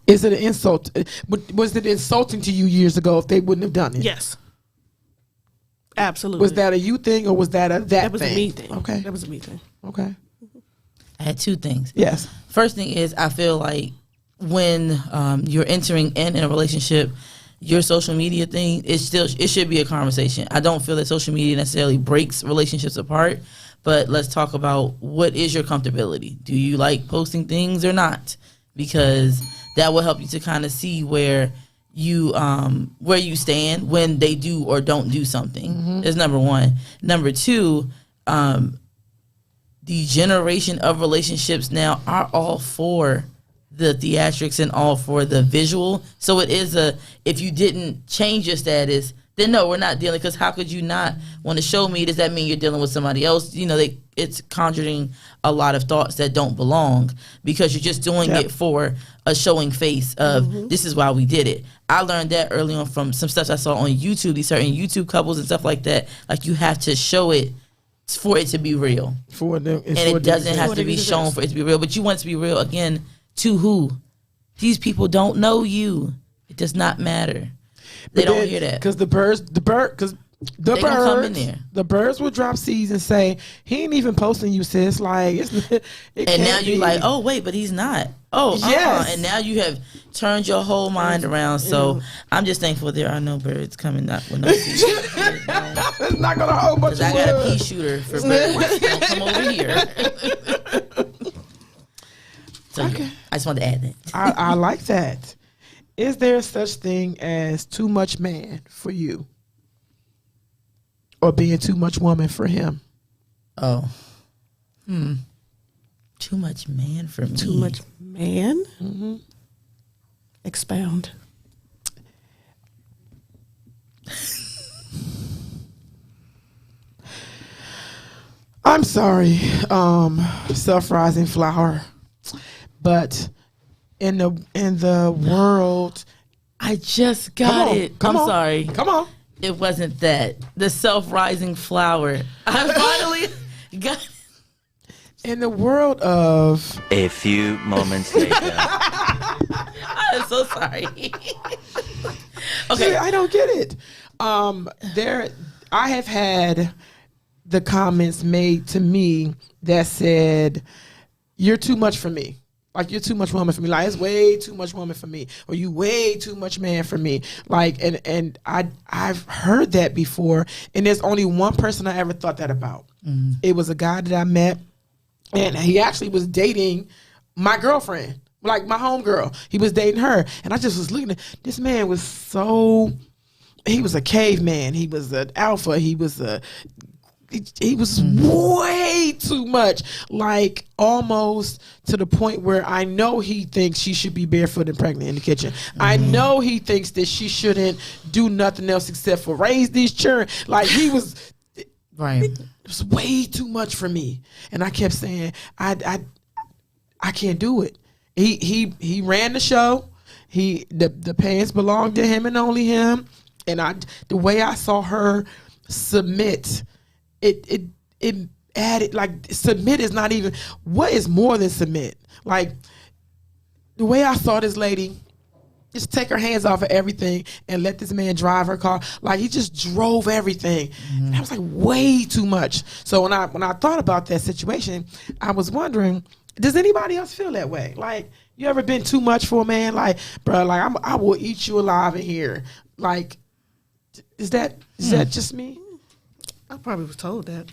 Is it an insult? Was it insulting to you years ago if they wouldn't have done it? Yes. Absolutely. Was that a you thing or was that that was thing? a me thing. Okay. That was a me thing. Okay. I had two things. Yes. First thing is, I feel like when you're entering in a relationship, your social media thing, it should be a conversation. I don't feel that social media necessarily breaks relationships apart, but let's talk about what is your comfortability. Do you like posting things or not? Because that will help you to kind of see where you stand when they do or don't do something. Is number one. Number two, the generation of relationships now are all for the theatrics and all for the visual. So it is if you didn't change your status, then no, we're not dealing, because how could you not want to show me? Does that mean you're dealing with somebody else? It's conjuring a lot of thoughts that don't belong because you're just doing it for a showing face of this is why we did it. I learned that early on from some stuff I saw on YouTube, these certain YouTube couples and stuff like that. Like, you have to show it for it to be real. It doesn't have to be shown for it to be real, but you want it to be real again. To who? These people don't know you. It does not matter. They don't hear that. Because the birds come in there. The birds will drop seeds and say, he ain't even posting you, sis. Like, and now you're like, oh wait, but he's not. Oh, yes. And now you have turned your whole mind around. So I'm just thankful there are no birds coming up with no seeds. It's not gonna hold much. I got a pea shooter for birds. Don't come over here. So, okay. I just wanted to add that. I like that. Is there such thing as too much man for you? Or being too much woman for him? Oh. Too much man for me. Too much man? Mm-hmm. Expound. I'm sorry, self-rising flower. But in the world, I just got it. I'm sorry. Come on. It wasn't that. The self-rising flower. I finally got it. In the world of... A few moments later. I'm so sorry. Okay. See, I don't get it. I have had the comments made to me that said, you're too much for me. Like, you're too much woman for me. Like, it's way too much woman for me. Or you way too much man for me. Like, and I've heard that before. And there's only one person I ever thought that about. Mm-hmm. It was a guy that I met. And he actually was dating my girlfriend. Like, my homegirl. He was dating her. And I just was looking at, this man was he was a caveman. He was an alpha. He was way too much, like almost to the point where I know he thinks she should be barefoot and pregnant in the kitchen. I know he thinks that she shouldn't do nothing else except for raise these children. Like, he was, right. It was way too much for me, and I kept saying, I can't do it. He ran the show. The pants belonged to him and only him, and the way I saw her submit. It added, like submit is not even, what is more than submit? Like the way I saw this lady, just take her hands off of everything and let this man drive her car. Like he just drove everything. And I was like, way too much. So when I thought about that situation, I was wondering, does anybody else feel that way? Like, you ever been too much for a man? Like, bro, like I will eat you alive in here. Like, is that just me? I probably was told that.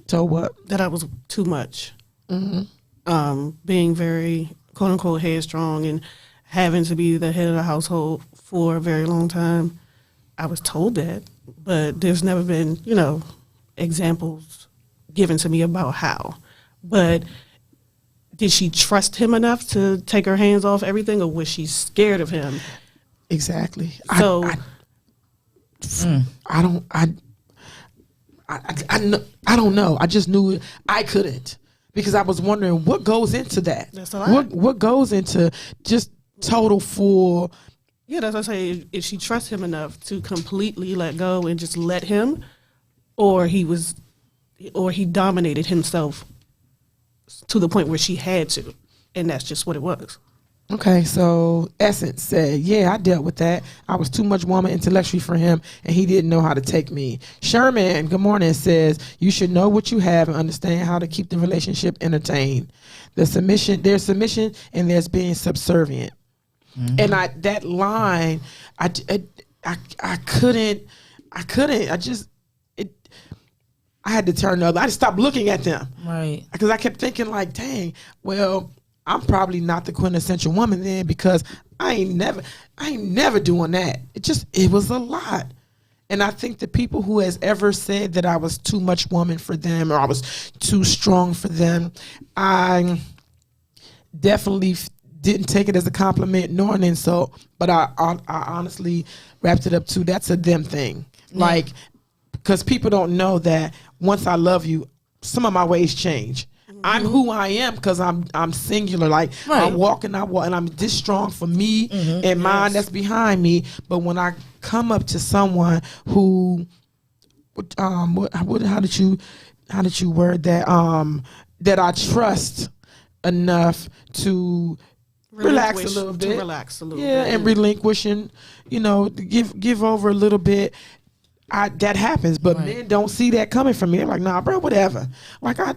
Told what? That I was too much. Being very quote unquote headstrong and having to be the head of the household for a very long time. I was told that, but there's never been, examples given to me about how. But did she trust him enough to take her hands off everything, or was she scared of him? Exactly. So I don't know. I just knew I couldn't, because I was wondering what goes into that. That's a lot. What goes into just total full. Yeah, that's what I say. If she trusts him enough to completely let go and just let him, or he dominated himself to the point where she had to, and that's just what it was. Okay, so Essence said, yeah, I dealt with that. I was too much woman intellectually for him, and he didn't know how to take me. Sherman, good morning, says, you should know what you have and understand how to keep the relationship entertained. There's submission, and there's being subservient. And that line, I couldn't. I had to turn the other. I just stopped looking at them. Right. Because I kept thinking like, dang, well, I'm probably not the quintessential woman then, because I ain't never doing that. It was a lot. And I think the people who has ever said that I was too much woman for them or I was too strong for them, I definitely didn't take it as a compliment nor an insult, but I honestly wrapped it up to, that's a them thing. Like, because people don't know that once I love you, some of my ways change. I'm who I am because I'm singular. Like, I walk, and I'm this strong for me and mine that's behind me. But when I come up to someone who, how did you word that? That I trust enough to relax a little bit. Yeah, and relinquishing, give over a little bit. That happens, but men don't see that coming from me. They're like, nah, bro, whatever. Like, I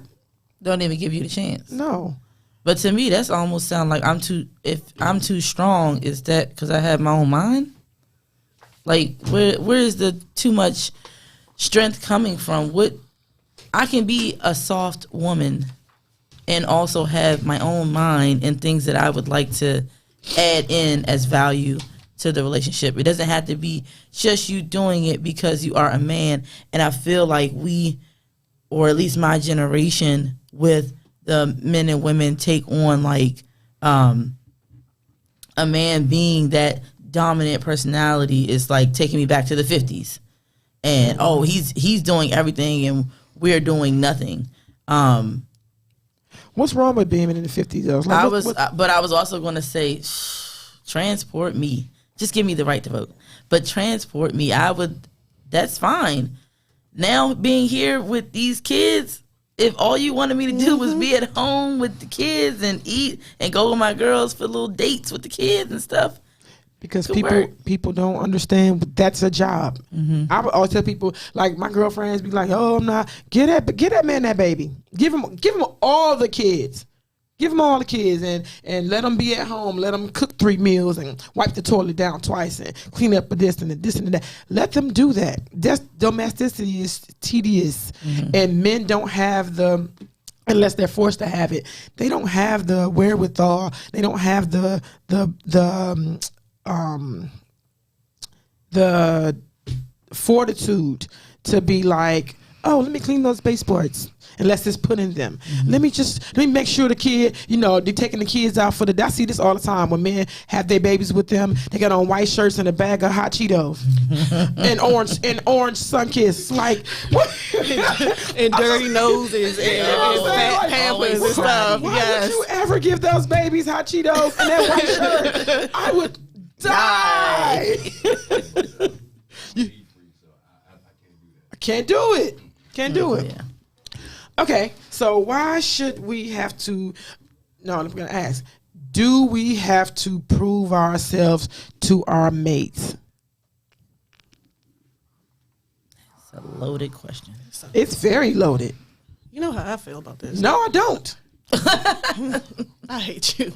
don't even give you the chance. No. But to me, that's almost sound like if I'm too strong, is that because I have my own mind? Like, where is the too much strength coming from? I can be a soft woman and also have my own mind and things that I would like to add in as value to the relationship. It doesn't have to be just you doing it because you are a man. And I feel like we, or at least my generation, with the men and women take on like a man being that dominant personality is like taking me back to the 50s. And he's doing everything and we're doing nothing. What's wrong with being in the 50s though? Like, but I was also going to say, transport me. Just give me the right to vote. But transport me. That's fine. Now being here with these kids, if all you wanted me to do was be at home with the kids and eat and go with my girls for little dates with the kids and stuff. Because people don't understand that's a job. I would always tell people, like my girlfriends be like, oh, I'm not, get that man that baby. Give him all the kids. Give them all the kids and let them be at home. Let them cook 3 meals and wipe the toilet down twice and clean up this and that. Let them do that. Domesticity is tedious, and men don't have unless they're forced to have it. They don't have the wherewithal. They don't have the fortitude to be like, oh, let me clean those baseboards. Unless it's put in them. Let me make sure the kid, they're taking the kids out for I see this all the time when men have their babies with them. They got on white shirts and a bag of hot Cheetos and orange Sunkist. Like, what? And dirty noses and fat Pampers and stuff. Why would you ever give those babies hot Cheetos and that white shirt? I would die. I can't do it. Can't do it. Yeah. Okay, so why should we have to? No, I'm gonna ask. Do we have to prove ourselves to our mates? It's a loaded question. It's very loaded. You know how I feel about this. No, I don't. I hate you.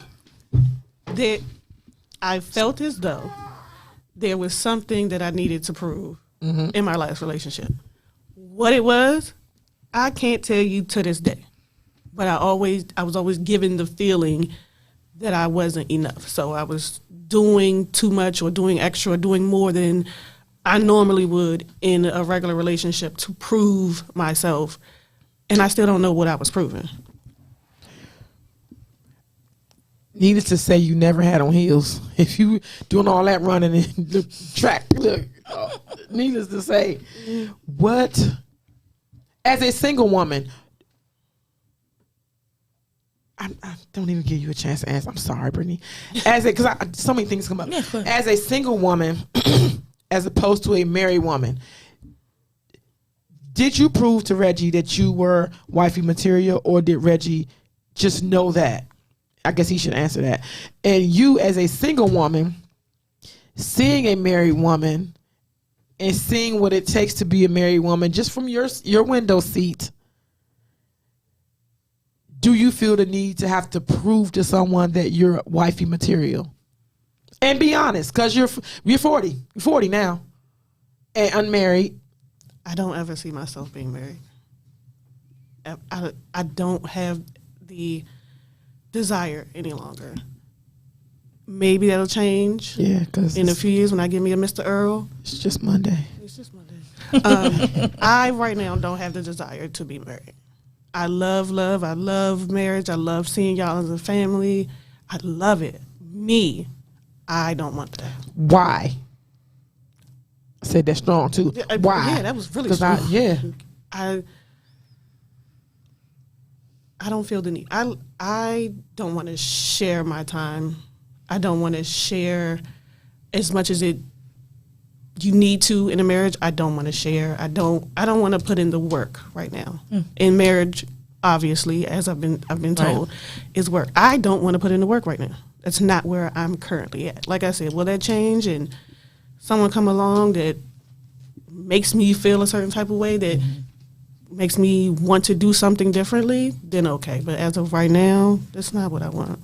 I felt as though there was something that I needed to prove in my last relationship. What it was, I can't tell you to this day. But I was always given the feeling that I wasn't enough. So I was doing too much or doing extra or doing more than I normally would in a regular relationship to prove myself. And I still don't know what I was proving. Needless to say, you never had on heels. If you doing all that running in the track, look. Needless to say, what? As a single woman, I don't even give you a chance to answer. I'm sorry, Brittany. Because so many things come up. Yeah, as a single woman, as opposed to a married woman, did you prove to Reggie that you were wifey material, or did Reggie just know that? I guess he should answer that. And you, as a single woman, seeing a married woman and seeing what it takes to be a married woman, just from your window seat, do you feel the need to have to prove to someone that you're wifey material? And be honest, because you're 40. You're 40 now and unmarried. I don't ever see myself being married. I don't have the desire any longer. Maybe that'll change. Yeah, because in a few years when I get me a Mr. Earl. It's just Monday. It's just Monday. I right now don't have the desire to be married. I love love. I love marriage. I love seeing y'all as a family. I love it. Me, I don't want that. Why? I said that strong too. Why? Yeah, that was really strong. I don't feel the need. I don't want to share my time. I don't want to share as much as you need to in a marriage. I don't want to share. I don't want to put in the work right now. In marriage, obviously, as I've been told, is work. I don't want to put in the work right now. That's not where I'm currently at. Like I said, will that change and someone come along that makes me feel a certain type of way that makes me want to do something differently, then okay. But as of right now, that's not what I want.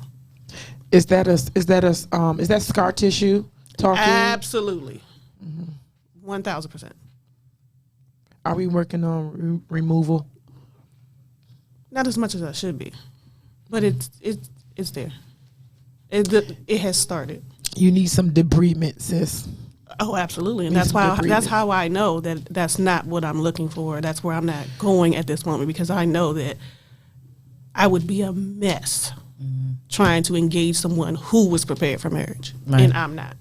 Is that scar tissue talking? Absolutely. 1,000%. Are we working on removal? Not as much as I should be, but it's there. It has started. You need some debridement, sis. Oh, absolutely, and that's how I know that that's not what I'm looking for. That's where I'm not going at this moment, because I know that I would be a mess trying to engage someone who was prepared for marriage, and I'm not.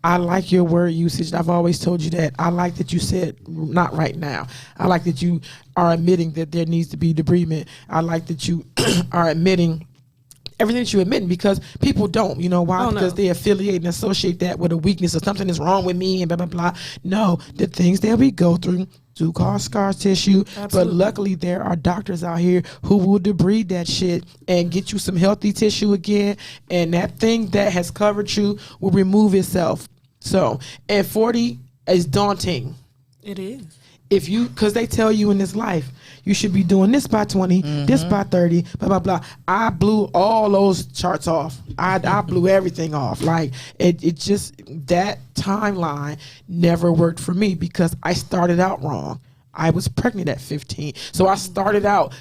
I like your word usage. I've always told you that. I like that you said not right now. I like that you are admitting that there needs to be debridement. I like that you are admitting everything that you're admitting, because people don't. You know why? Because they affiliate and associate that with a weakness or something is wrong with me and blah, blah, blah. No, the things that we go through do cause scar tissue. Absolutely. But luckily there are doctors out here who will debride that shit and get you some healthy tissue again. And that thing that has covered you will remove itself. So, and 40 is daunting. It is. Because they tell you in this life, you should be doing this by 20, this by 30, blah, blah, blah. I blew all those charts off. I blew everything off. Like, it just, that timeline never worked for me because I started out wrong. I was pregnant at 15. So I started out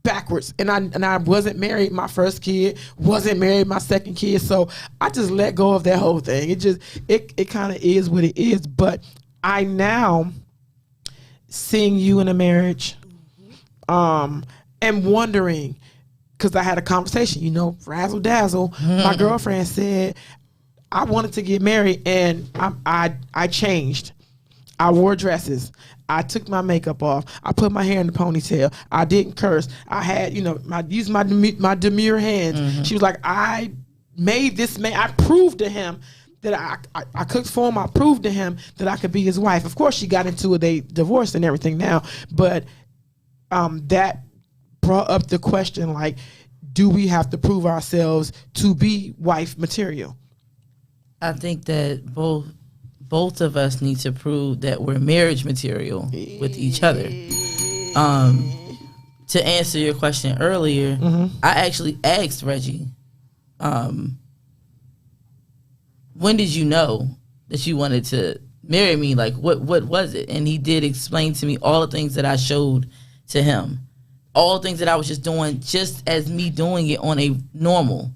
backwards, and I wasn't married my first kid, wasn't married my second kid. So I just let go of that whole thing. It kind of is what it is. But I now, seeing you in a marriage, and wondering, because I had a conversation, razzle dazzle. My girlfriend said I wanted to get married, and I changed. I wore dresses. I took my makeup off. I put my hair in the ponytail. I didn't curse. I had, used my demure hands. She was like, I made this man. I proved to him that I cooked for him. I proved to him that I could be his wife. Of course, she got into it. They divorced and everything now. But that brought up the question, like, do we have to prove ourselves to be wife material? I think that both of us need to prove that we're marriage material with each other. To answer your question earlier, I actually asked Reggie, when did you know that you wanted to marry me? Like, what was it? And he did explain to me all the things that I showed to him, all the things that I was just doing, just as me doing it on a normal.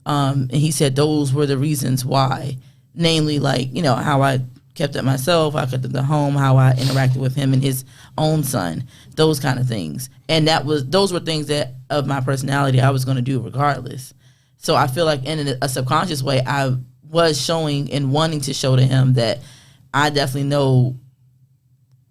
And he said those were the reasons why, namely, like, you know, how I kept it myself, I kept it at home, how I interacted with him and his own son, those kind of things. And those were things that of my personality I was going to do regardless. So I feel like in a subconscious way, I was showing and wanting to show to him that I definitely know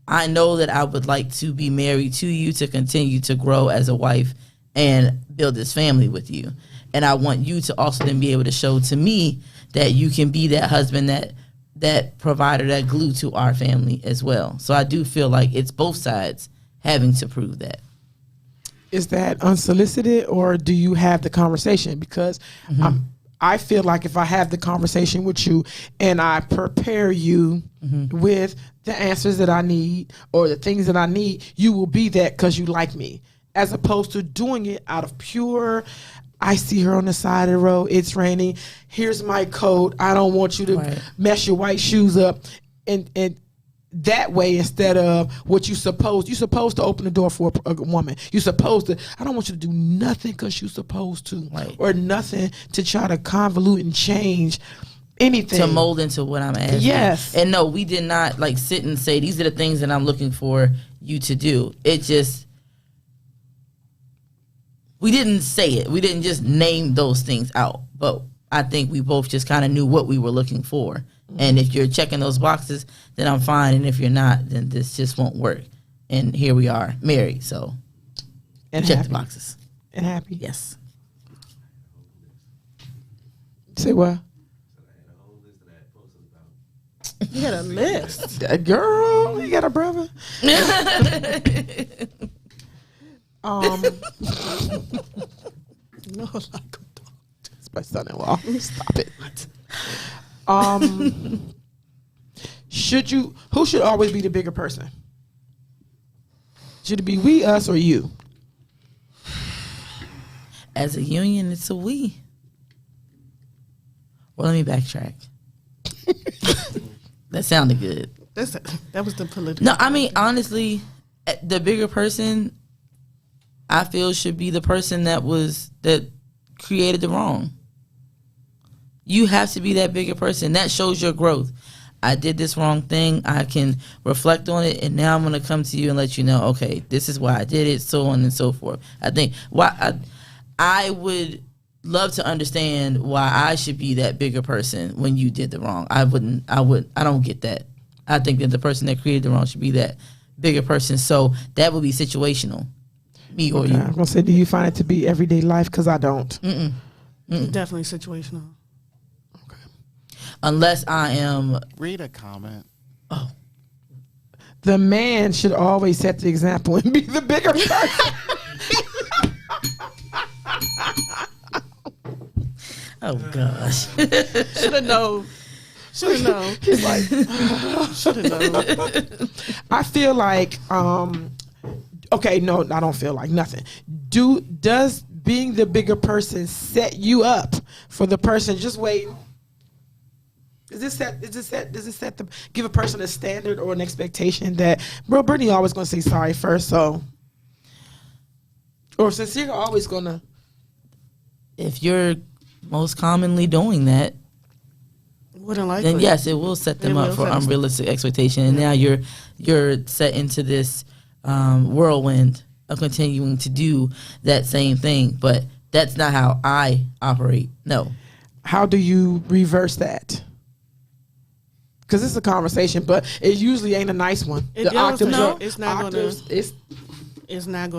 that I would like to be married to you, to continue to grow as a wife and build this family with you. And I want you to also then be able to show to me that you can be that husband, that provider, that glue to our family as well. So I do feel like it's both sides having to prove that. Is that unsolicited, or do you have the conversation? Because I feel like if I have the conversation with you and I prepare you with the answers that I need or the things that I need, you will be that because you like me, as opposed to doing it out of pure, I see her on the side of the road, it's raining, here's my coat, I don't want you to mess your white shoes up. And that way, instead of what you're supposed to open the door for a woman. You're supposed to, I don't want you to do nothing because you're supposed to, or nothing to try to convolute and change anything. To mold into what I'm asking. Yes. And no, we did not like sit and say, these are the things that I'm looking for you to do. It just, we didn't say it. We didn't just name those things out. But I think we both just kind of knew what we were looking for. And if you're checking those boxes, then I'm fine. And if you're not, then this just won't work. And here we are, married. So and check happy. the boxes. And happy. Yes. Say what? You had a list. That girl, you got a brother? No, like it's my son-in-law. Stop it. Who should always be the bigger person? Should it be we, us, or you? As a union, it's a we. Well, let me backtrack. That sounded good. That was the political. No, I mean, honestly, the bigger person, I feel, should be the person that created the wrong. You have to be that bigger person. That shows your growth. I did this wrong thing. I can reflect on it, and now I'm going to come to you and let you know, okay, this is why I did it, so on and so forth. I think I would love to understand why I should be that bigger person when you did the wrong. I don't get that. I think that the person that created the wrong should be that bigger person. So that would be situational. Me or you. I'm going to say, do you find it to be everyday life? Because I don't. Definitely situational. Unless I am... Read a comment. Oh. The man should always set the example and be the bigger person. Oh, gosh. Should have known. He's like, should have known. I feel like, okay, no, I don't feel like nothing. Does being the bigger person set you up for the person just waiting? Does it give a person a standard or an expectation that, bro, Brittany always gonna say sorry first, so, or Sincere always gonna? If you're most commonly doing that, Wouldn't like then it. yes, it will set them up for unrealistic expectation, and now you're set into this whirlwind of continuing to do that same thing. But that's not how I operate. No. How do you reverse that? Because it's a conversation, but it usually ain't a nice one. It's not going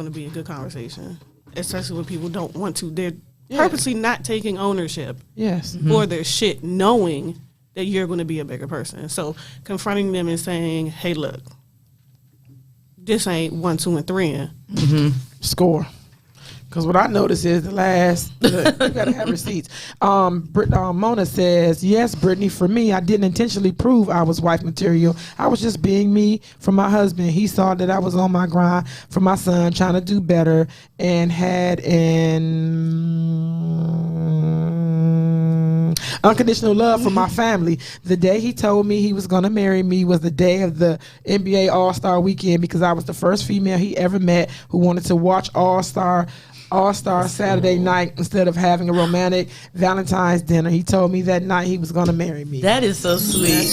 to be a good conversation, especially when people don't want to. They're purposely not taking ownership for their shit, knowing that you're going to be a bigger person. So confronting them and saying, hey, look, this ain't 1, 2, and 3. Score. Because what I noticed is you gotta have receipts. Mona says, yes, Brittany, for me, I didn't intentionally prove I was wife material. I was just being me for my husband. He saw that I was on my grind for my son, trying to do better, and had an unconditional love for my family. The day he told me he was going to marry me was the day of the NBA All-Star weekend, because I was the first female he ever met who wanted to watch All-Star Saturday night instead of having a romantic Valentine's dinner. He told me that night he was going to marry me. That is so sweet.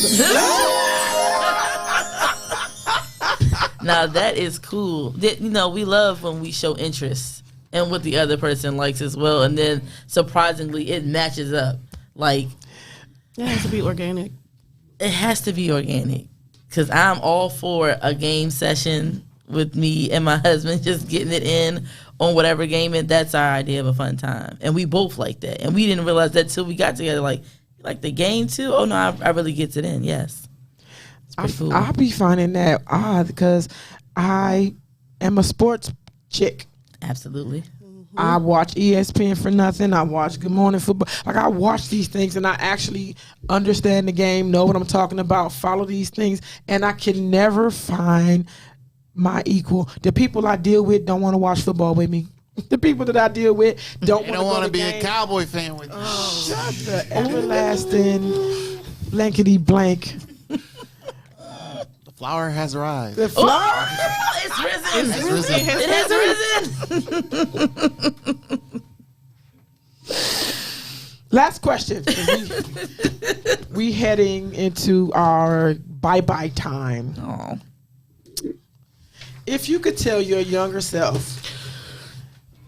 Now that is cool. We love when we show interest in what the other person likes as well, and then surprisingly it matches up. Like, it has to be organic. It has to be organic, because I'm all for a game session with me and my husband just getting it in on whatever game, and that's our idea of a fun time. And we both like that. And we didn't realize that till we got together. Like the game too? Oh no, I really gets it in. Yes. I'll be finding that odd because I am a sports chick. Absolutely. I watch ESPN for nothing. I watch Good Morning Football. Like, I watch these things and I actually understand the game, know what I'm talking about, follow these things, and I can never find my equal. The people I deal with don't want to watch football with me. The people that I deal with don't want to be a Cowboy fan with you. Oh, shut the everlasting blankety blank. The flower has arrived. The flower? It's risen. It's risen. It has risen. Last question. We heading into our bye-bye time. Oh. If you could tell your younger self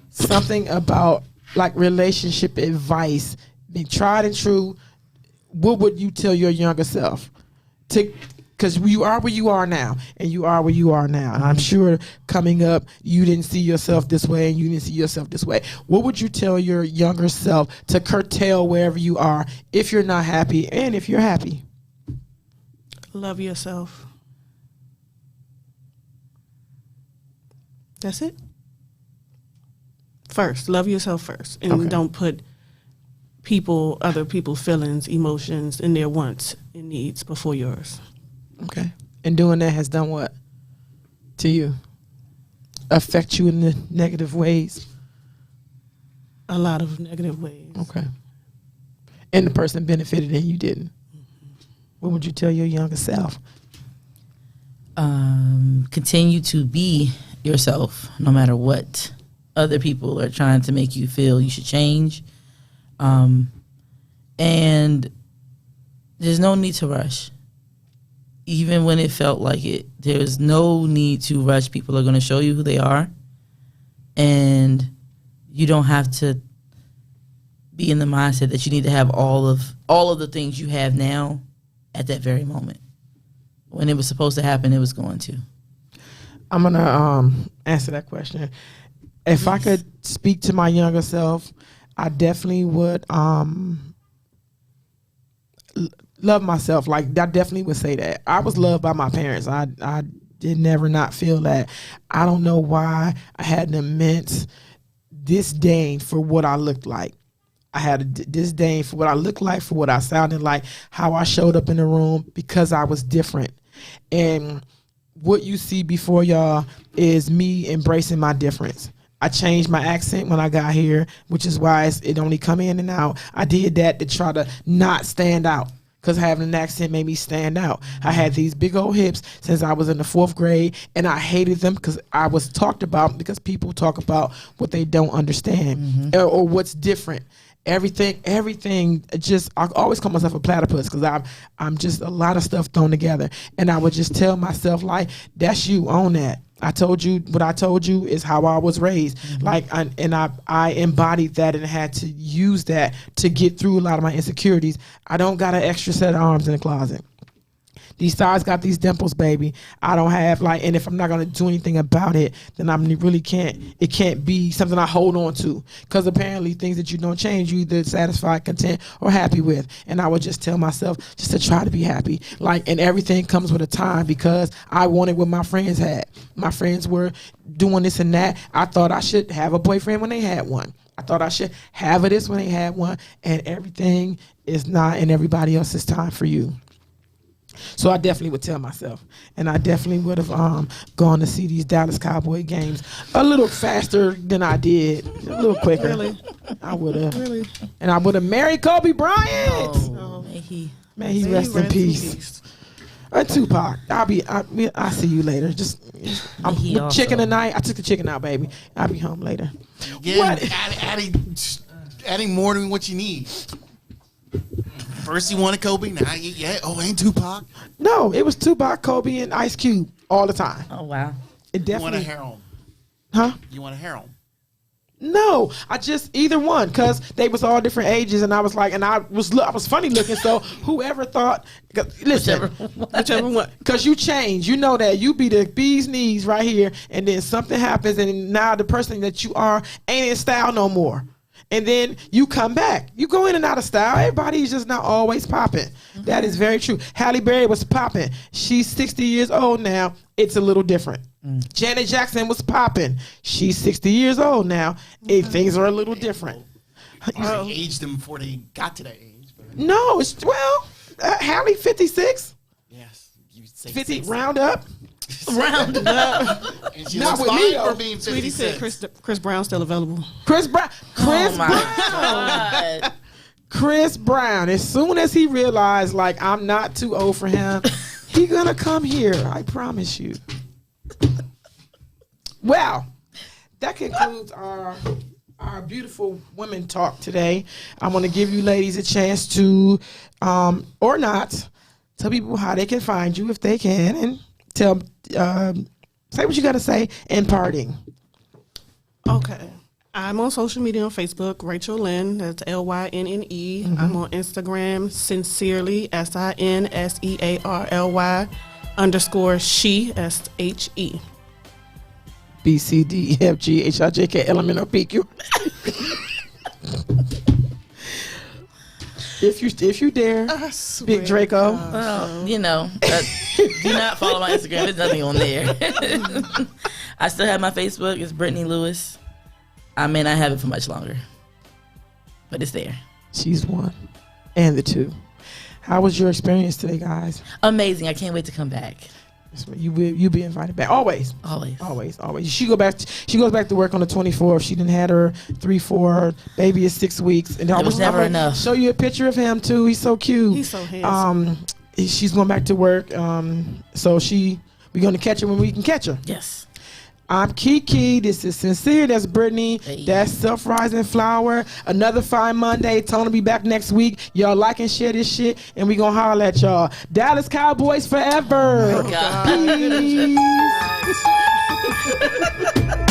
something about like relationship advice, being tried and true, what would you tell your younger self? Because you are where you are now, and you are where you are now. And I'm sure coming up, you didn't see yourself this way, and you didn't see yourself this way. What would you tell your younger self to curtail wherever you are if you're not happy and if you're happy? Love yourself. That's it. First, love yourself first, and don't put other people's feelings, emotions, and their wants and needs before yours. Okay. And doing that has done what to you? Affect you in the negative ways? A lot of negative ways. Okay. And the person benefited and you didn't. What would you tell your younger self? Continue to be yourself, no matter what other people are trying to make you feel you should change. And there's no need to rush. Even when it felt like it, there's no need to rush. People are going to show you who they are. And you don't have to be in the mindset that you need to have all of the things you have now at that very moment. When it was supposed to happen, it was going to. I'm going to answer that question. If I could speak to my younger self, I definitely would love myself. Like, I definitely would say that. I was loved by my parents. I did never not feel that. I don't know why I had an immense disdain for what I looked like. I had a disdain for what I looked like, for what I sounded like, how I showed up in the room, because I was different. And what you see before y'all is me embracing my difference. I changed my accent when I got here, which is why it only come in and out. I did that to try to not stand out, because having an accent made me stand out. I had these big old hips since I was in the 4th grade, and I hated them because I was talked about, because people talk about what they don't understand or what's different. Everything just, I always call myself a platypus because I'm just a lot of stuff thrown together. And I would just tell myself, like, that's you, own that. I told you, what I told you is how I was raised. Like, I embodied that and had to use that to get through a lot of my insecurities. I don't got an extra set of arms in the closet. These thighs got these dimples, baby. I don't have like, and if I'm not gonna do anything about it, then I really can't. It can't be something I hold on to, because apparently things that you don't change, you either satisfied, content, or happy with. And I would just tell myself just to try to be happy. Like, and everything comes with a time, because I wanted what my friends had. My friends were doing this and that. I thought I should have a boyfriend when they had one. I thought I should have this when they had one, and everything is not in everybody else's time for you. So I definitely would tell myself, and I definitely would have gone to see these Dallas Cowboy games a little faster than I did, a little quicker. Really? I would have. Really? And I would have married Kobe Bryant. Oh, may he. May he rest in peace. Tupac, I'll see you later. Just I'm He with also. chicken tonight. I took the chicken out, baby. I'll be home later. Again, adding more than what you need. First you wanted Kobe, now ain't Tupac. No, it was Tupac, Kobe, and Ice Cube all the time. Oh wow. It You want a definitely. harem. Huh? You want a harem. No, I just either one, because they was all different ages, and I was like, and I was funny looking. So whoever thought, listen, whichever one, because you change, you know that you be the bee's knees right here, and then something happens, and now the person that you are ain't in style no more. And then you come back. You go in and out of style. Everybody's just not always popping. Mm-hmm. That is very true. Halle Berry was popping. She's 60 years old now. It's a little different. Janet Jackson was popping. She's 60 years old now. Things are a little different. They aged them before they got to that age. But No, Halle 56, yes, you say 50 60. round up. Round up. And she Not looks with me, fine though. for being Sweetie 56. said Chris Brown's still available. Chris Brown. Oh my God. Chris Brown. As soon as he realized, like, I'm not too old for him, he gonna come here. I promise you. Well, that concludes our beautiful women talk today. I'm gonna give you ladies a chance to, or not, tell people how they can find you if they can, and say what you gotta say in parting. Okay. I'm on social media on Facebook, Rachel Lynn, that's Lynne. I'm on Instagram, sincerely, SINSEARLY _ SHE. BCDEFGHIJKLMNOPQ. If you dare, Big Draco. Well, do not follow my Instagram. There's nothing on there. I still have my Facebook. It's Brittany Lewis. I may not have it for much longer, but it's there. She's one, and the two. How was your experience today, guys? Amazing. I can't wait to come back. You be invited back always. Always. She goes back to work on the 24th. She didn't had her 3-4 baby is 6 weeks, and It was never enough. Show you a picture of him too. He's so cute. He's so handsome. She's going back to work. So we're gonna catch her when we can catch her. Yes. I'm Kiki. This is Sincere. That's Brittany. Hey. That's Self Rising Flower. Another fine Monday. Tony be back next week. Y'all like and share this shit, and we gonna holler at y'all. Dallas Cowboys forever. Oh, God. Peace.